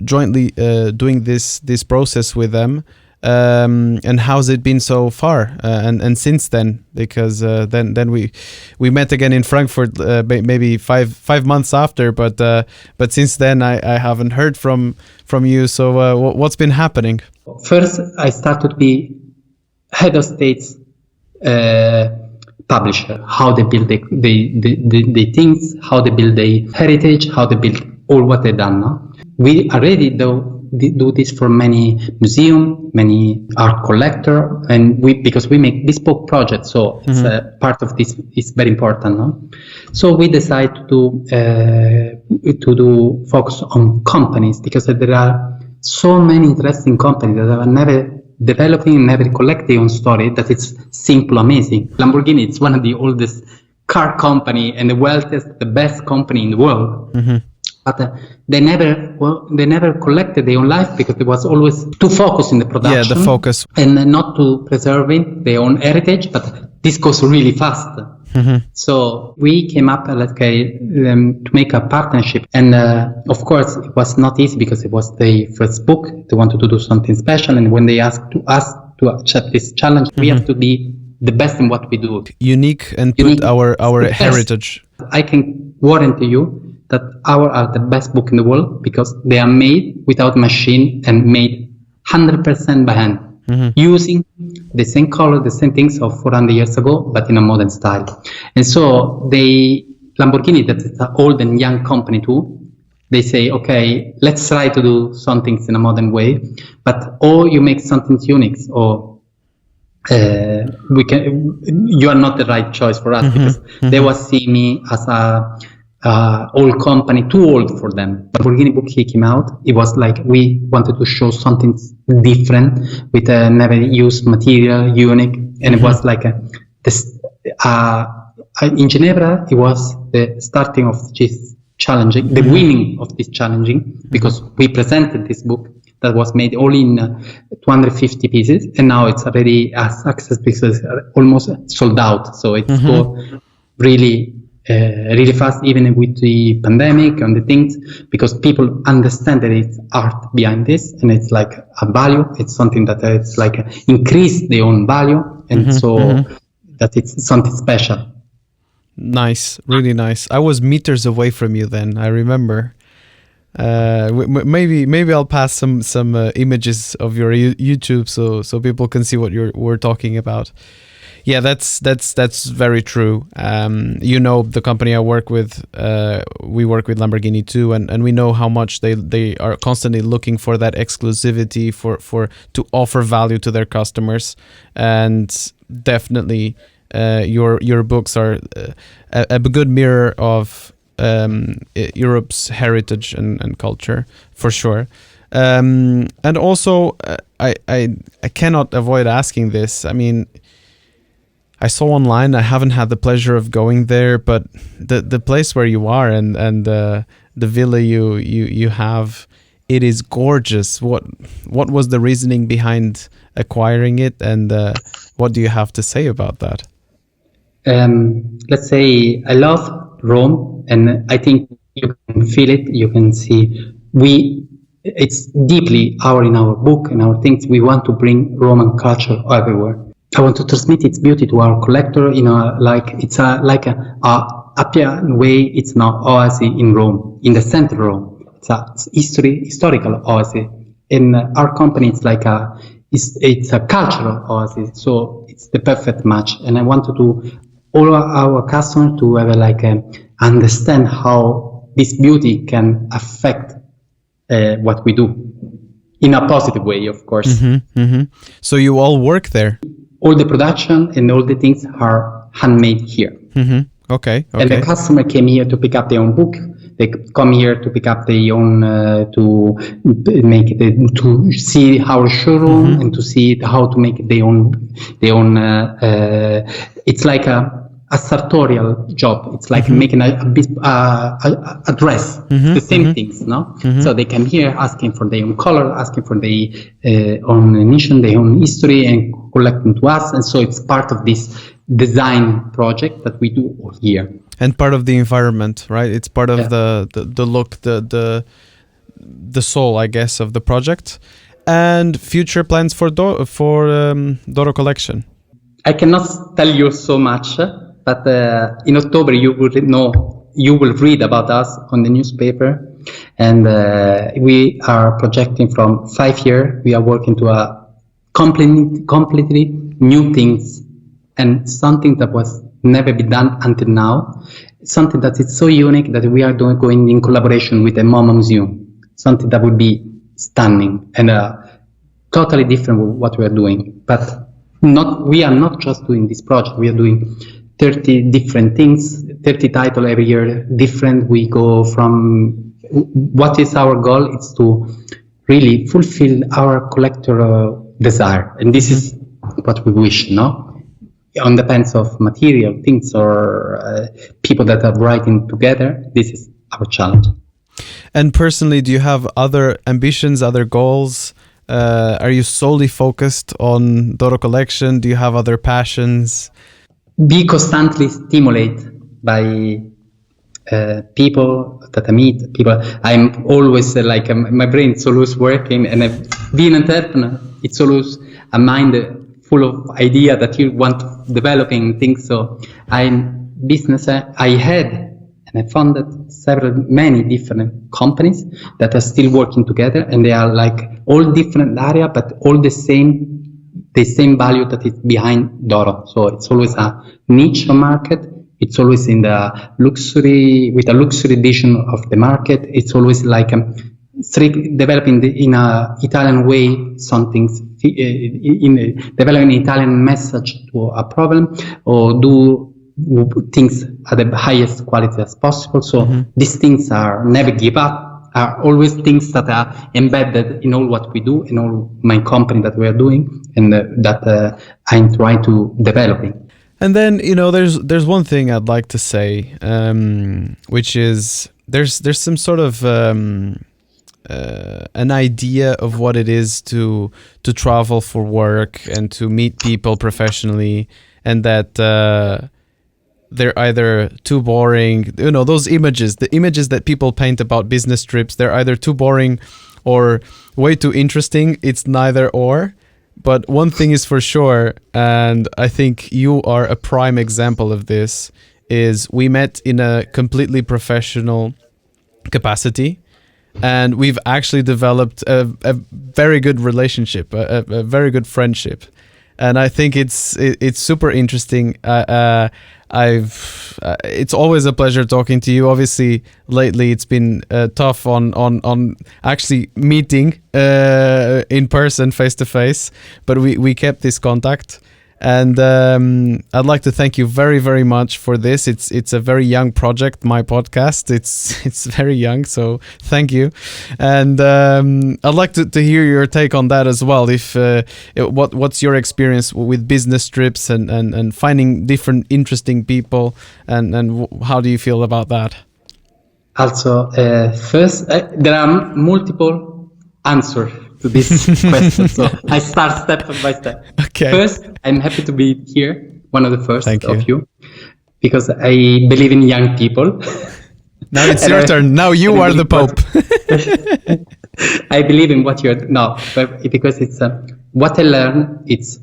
jointly doing this process with them? And how's it been so far? And since then, because then we met again in Frankfurt, maybe five months after. But since then, I haven't heard from you. So what's been happening? First, I started to be head of state's publisher. How they build the things, how they build the heritage, how they build all what they've done. No? We already do this for many museum, many art collector, and because we make bespoke projects, so it's part of this is very important. No? So we decide to do focus on companies, because there are so many interesting companies that are never developing, never collect their own story, that it's simple, amazing. Lamborghini, it's one of the oldest car company and the wealthiest, the best company in the world. But they never collected their own life, because there was always too focused in the production. Yeah, the focus. And not to preserving their own heritage, but this goes really fast. So we came up to make a partnership. And of course, it was not easy, because it was their first book. They wanted to do something special. And when they asked us to accept this challenge, we have to be the best in what we do. Unique and put our heritage. I can warranty you that our are the best book in the world, because they are made without machine and made 100% by hand, using the same color, the same things of 400 years ago, but in a modern style. And so Lamborghini, that is an old and young company too, they say, okay, let's try to do some things in a modern way, or you make something unique, or you are not the right choice for us, because they was see me as a old company, too old for them. The Lamborghini book came out, it was like we wanted to show something different with a never used material, unique, and it was like in Ginevra, it was the starting of this challenging, the winning of this challenging, because we presented this book that was made only in 250 pieces, and now it's already a success, because it's almost sold out. So it's really fast, even with the pandemic and the things, because people understand that it's art behind this, and it's like a value. It's something that it's like increase their own value, and that it's something special. Nice, really nice. I was meters away from you then. I remember. Maybe I'll pass some images of your YouTube so people can see what we're talking about. Yeah, that's very true. The company I work with, we work with Lamborghini too, and we know how much they are constantly looking for that exclusivity to offer value to their customers, and definitely your books are a good mirror of Europe's heritage and culture, for sure. And also, I cannot avoid asking this. I mean, I saw online, I haven't had the pleasure of going there, but the place where you are and the villa you have, it is gorgeous. What was the reasoning behind acquiring it, and what do you have to say about that? Let's say I love Rome, and I think you can feel it, you can see it's deeply in our book and our things. We want to bring Roman culture everywhere. I want to transmit its beauty to our collector in a happier way. It's now oasis in Rome, in the center of Rome. It's a historical oasis. In our company, it's like it's a cultural oasis. So it's the perfect match. And I wanted all our customers to have understand how this beauty can affect what we do in a positive way, of course. So you all work there? All the production and all the things are handmade here. Okay. And the customer came here to pick up their own book. They come here to pick up their own, to see our showroom and to see how to make their own. It's like a sartorial job. It's like making a dress. The same things, no? So they come here asking for their own color, asking for their own nation, their own history, and collecting to us. And so it's part of this design project that we do here. And part of the environment, right? It's part of the look, the soul, I guess, of the project. And future plans for Doro Collection. I cannot tell you so much, but in October you will read about us on the newspaper, and we are projecting from 5 years. We are working to a completely new things, and something that was never been done until now. Something that is so unique that we are going in collaboration with the MoMA Museum. Something that would be stunning and totally different from what we are doing. But we are not just doing this project. We are doing 30 different things, 30 titles every year, different. We go from what is our goal? It's to really fulfill our collector desire. And this is what we wish, no? On the depends of material things or people that are writing together. This is our challenge. And personally, do you have other ambitions, other goals? Are you solely focused on Doro Collection? Do you have other passions? Be constantly stimulated by people that I meet. People, I'm always my brain is always working, and being an entrepreneur, it's always a mind full of idea that you want to developing things. So I'm business. I had and I founded many different companies that are still working together, and they are like all different area, but all the same value that is behind Doro. So it's always a niche market. It's always in the luxury, with a luxury edition of the market. It's always like developing in a Italian way some things, developing an Italian message to a problem, or do things at the highest quality as possible. So these things are never give up, are always things that are embedded in all what we do, in all my company that we are doing, and that I'm trying to developing. And then, there's one thing I'd like to say, which is there's some sort of an idea of what it is to travel for work and to meet people professionally, and that they're either too boring. Those images, the images that people paint about business trips, they're either too boring or way too interesting. It's neither or. But one thing is for sure, and I think you are a prime example of this, is we met in a completely professional capacity, and we've actually developed a very good relationship, a very good friendship. And I think it's super interesting. It's always a pleasure talking to you. Obviously, lately it's been tough on actually meeting in person, face to face. But we kept this contact, and I'd like to thank you very, very much for this. It's a very young project, my podcast. It's very young, so thank you. And I'd like to hear your take on that as well. If what's your experience with business trips and finding different interesting people, and how do you feel about that? Also, first, there are multiple answers to this question, so I start step by step. Okay. First, I'm happy to be here, one of the first Thank of you, because I believe in young people. Now it's your turn. Now you are the Pope. I believe in what you're because it's what I learned. It's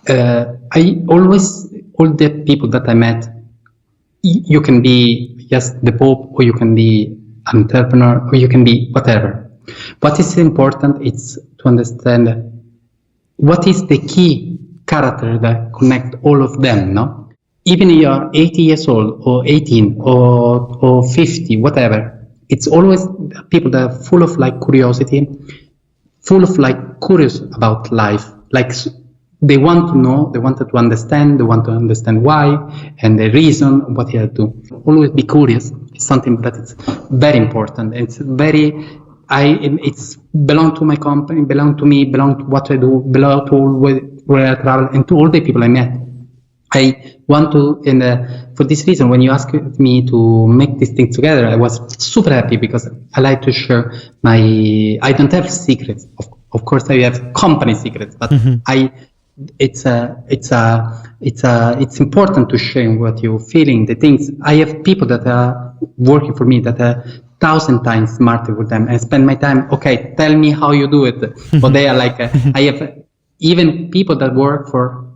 I always, all the people that I met, you can be just the Pope, or you can be an entrepreneur, or you can be whatever. What is important is to understand what is the key character that connect all of them, no? Even if you're 80 years old, or 18, or 50, whatever, it's always people that are full of curiosity, full of curious about life. They want to know, they wanted to understand, they want to understand why, and the reason, what you have to do. Always be curious. It's something that is very important. It's belong to my company, belong to me, belong to what I do, belong to where I travel, and to all the people I met. I want to, and for this reason, when you asked me to make this thing together, I was super happy because I like to share I don't have secrets. Of course, I have company secrets, but it's important to share what you're feeling, the things. I have people that are working for me that are 1,000 times smarter with them. I spend my time, okay, tell me how you do it. But they are like, I have even people that work for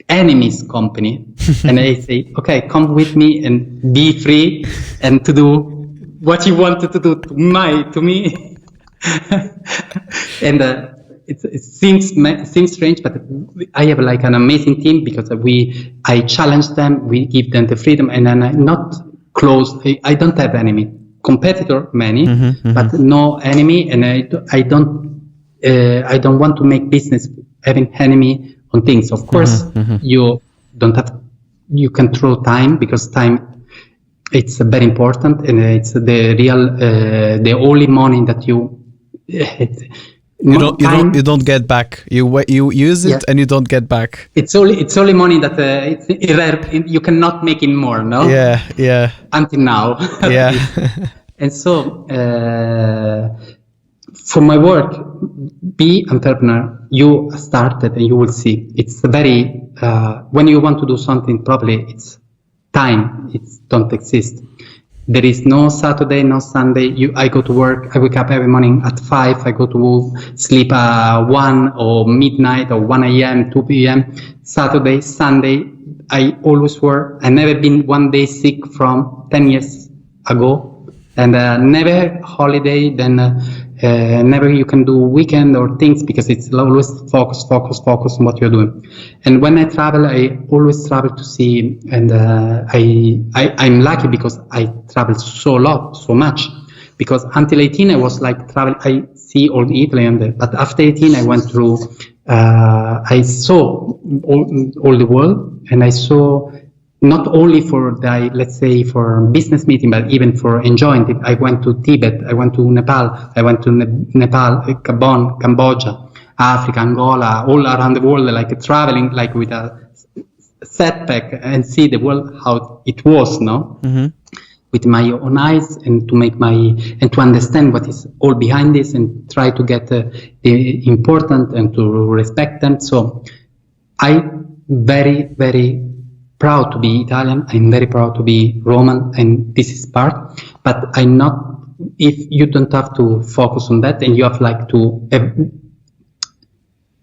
enemies company, and I say, okay, come with me and be free and to do what you wanted to do to me. And it seems strange, but I have like an amazing team because I challenge them, we give them the freedom, and then I'm not close. I don't have enemy. Competitor, many, but no enemy, and I don't want to make business having enemy on things. Of course, you control time, because time, it's very important, and it's the only money that you don't get back. You use it and you don't get back. It's only money that you cannot make it more. No. Yeah. Until now. Yeah. And so, for my work, be entrepreneur. You started, and you will see. It's very when you want to do something properly, it's time. It don't exist. There is no Saturday, no Sunday. I go to work. I wake up every morning at 5. I go to sleep 1 or midnight or 1 a.m., 2 p.m. Saturday, Sunday, I always work. I never been one day sick from 10 years ago. And never holiday, then never you can do weekend or things, because it's always focus on what you're doing. And when I travel, I always travel to see, and I'm lucky because I travel so much. Because until 18, I was like traveling, I see all Italy, but after 18, I went through, I saw all the world, and I saw not only for let's say for business meeting, but even for enjoying it. I went to Tibet, I went to Nepal, Gabon, Cambodia, Africa, Angola, all around the world, like traveling, like with a setback, and see the world how it was, no? With my own eyes, and to understand what is all behind this, and try to get the important and to respect them. So I'm very, very proud to be Italian. I'm very proud to be Roman, and this is part. But I'm not. If you don't have to focus on that, and you have like to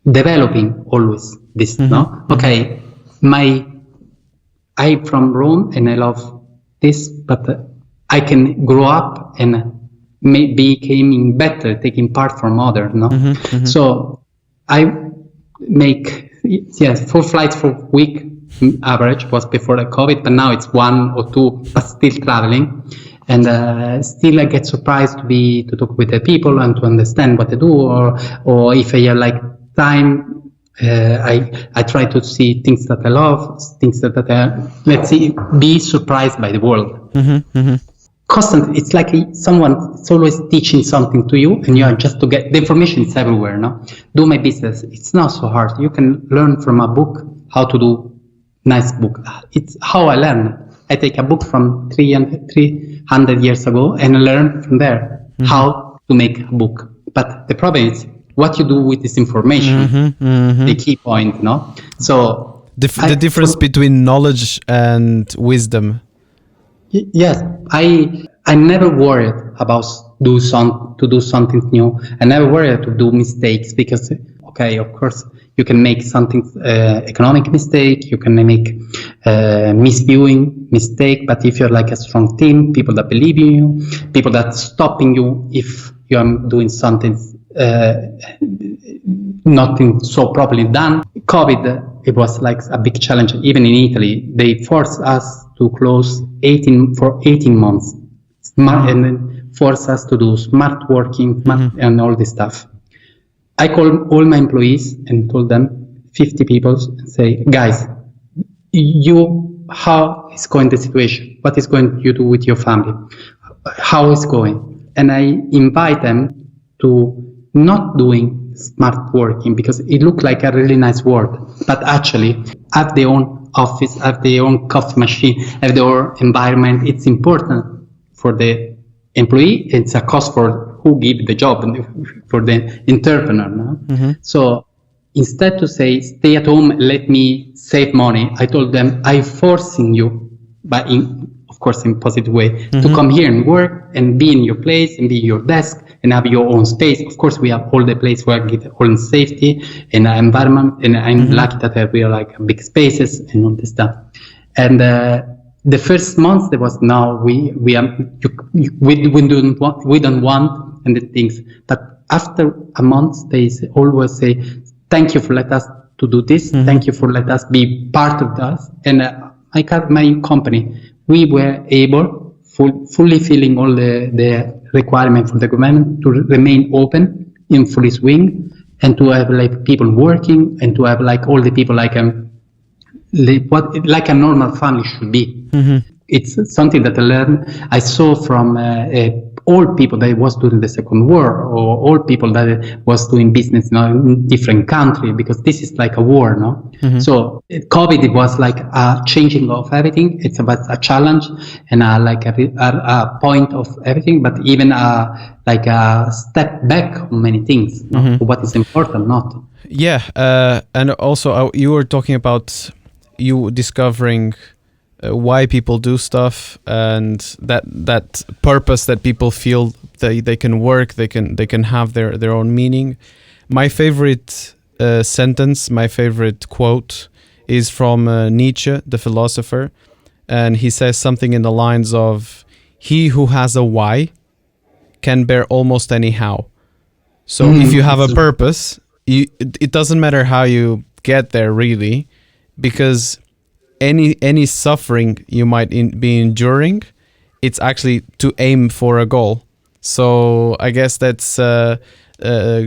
developing always this. No, okay. I'm from Rome, and I love this, but I can grow up and becoming better, taking part from others. No, so I make 4 flights for a week. Average was before the COVID, but now it's 1 or 2, but still traveling. And still I get surprised to talk with the people and to understand what they do, or if I have like time, I try to see things that I love, things that let's see, be surprised by the world. Constant, it's like it's always teaching something to you, and you are just to get the information. It's everywhere. No, do my business. It's not so hard. You can learn from a book how to do nice book. It's how I learn. I take a book from 300 years ago and learn from there how to make a book. But the problem is what you do with this information. The key point, no? So the difference between knowledge and wisdom. Yes, I never worried about to do something new. I never worried to do mistakes, because okay, of course, you can make something economic mistake, you can make misviewing mistake, but if you're like a strong team, people that believe in you, people that stopping you if you are doing something nothing so properly done. COVID, it was like a big challenge. Even in Italy, they forced us to close for 18 months, and then forced us to do smart working and all this stuff. I called all my employees and told them, 50 people, and say, guys, how is going the situation? What is going you do with your family? How is going? And I invite them to not doing smart working, because it looked like a really nice word, but actually have their own office, have their own coffee machine, have their own environment. It's important for the employee. It's a cost for who give the job and for the entrepreneur. No? Mm-hmm. So instead to say, stay at home, let me save money, I told them, I'm forcing you, but of course in a positive way, mm-hmm. to come here and work and be in your place and be your desk and have your own space. Of course, we have all the place where I get all in safety and environment, and I'm mm-hmm. lucky that we are like big spaces and all this stuff. And the first month there was we don't want and the things, but after a month they always say, thank you for letting us to do this. Mm-hmm. Thank you for letting us be part of that. And my company, we were able, fully filling all the requirement for the government to remain open in full swing, and to have like people working, and to have like all the people like a normal family should be. Mm-hmm. It's something that I saw from all people that was during the Second War, or all people that was doing business in different countries, because this is like a war, no? Mm-hmm. So COVID, it was like a changing of everything. It's about a challenge and like a point of everything, but even like a step back on many things. Mm-hmm. No? What is important, not? Yeah, and also you were talking about you discovering why people do stuff, and that purpose that people feel they can work, they can have their own meaning. My favorite sentence, my favorite quote is from Nietzsche, the philosopher, and he says something in the lines of, "He who has a why can bear almost any how." So if you have a purpose, it doesn't matter how you get there, really, because any suffering you might be enduring, it's actually to aim for a goal. So I guess that's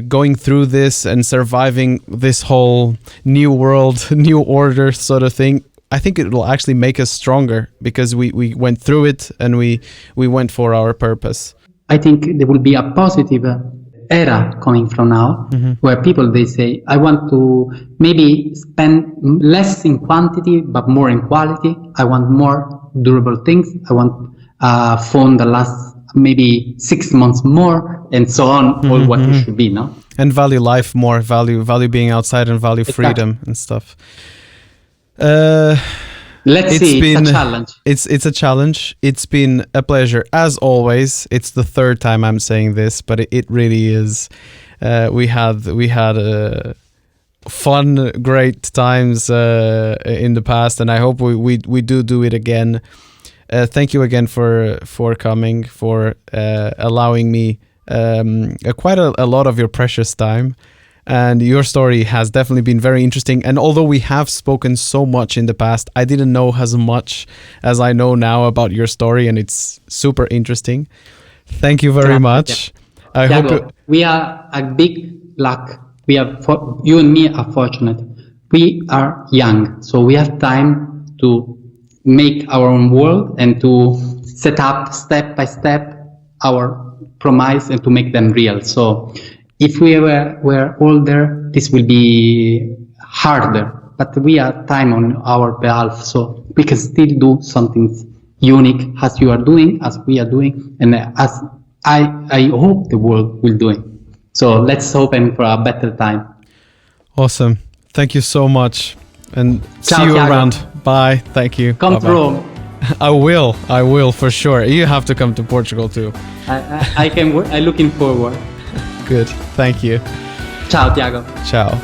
going through this and surviving this whole new world, new order sort of thing. I think it will actually make us stronger, because we went through it and we went for our purpose. I think there will be a positive era coming from now, mm-hmm. where people, they say, I want to maybe spend less in quantity but more in quality. I want more durable things. I want a phone that lasts maybe 6 months more, and so on. Mm-hmm. All what it should be, no? And value life more, value being outside, and value freedom and stuff. Let's see, it's a challenge. It's a challenge. It's been a pleasure, as always. It's the third time I'm saying this, but it really is. We had fun, great times in the past, and I hope we do it again. Thank you again for coming, for allowing me quite a lot of your precious time. And your story has definitely been very interesting. And although we have spoken so much in the past, I didn't know as much as I know now about your story, and it's super interesting. Thank you very much. Yeah. I hope we are a big luck. You and me are fortunate. We are young, so we have time to make our own world and to set up step by step our promise and to make them real. So if we were older, this will be harder, but we have time on our behalf, so we can still do something unique as you are doing, as we are doing, and as I hope the world will do it. So let's open for a better time. Awesome. Thank you so much, and Ciao, see you Thiago. around. Bye. Thank you. Come to Rome. I will for sure. You have to come to Portugal too. I'm looking forward. Good. Thank you. Ciao, Thiago. Ciao.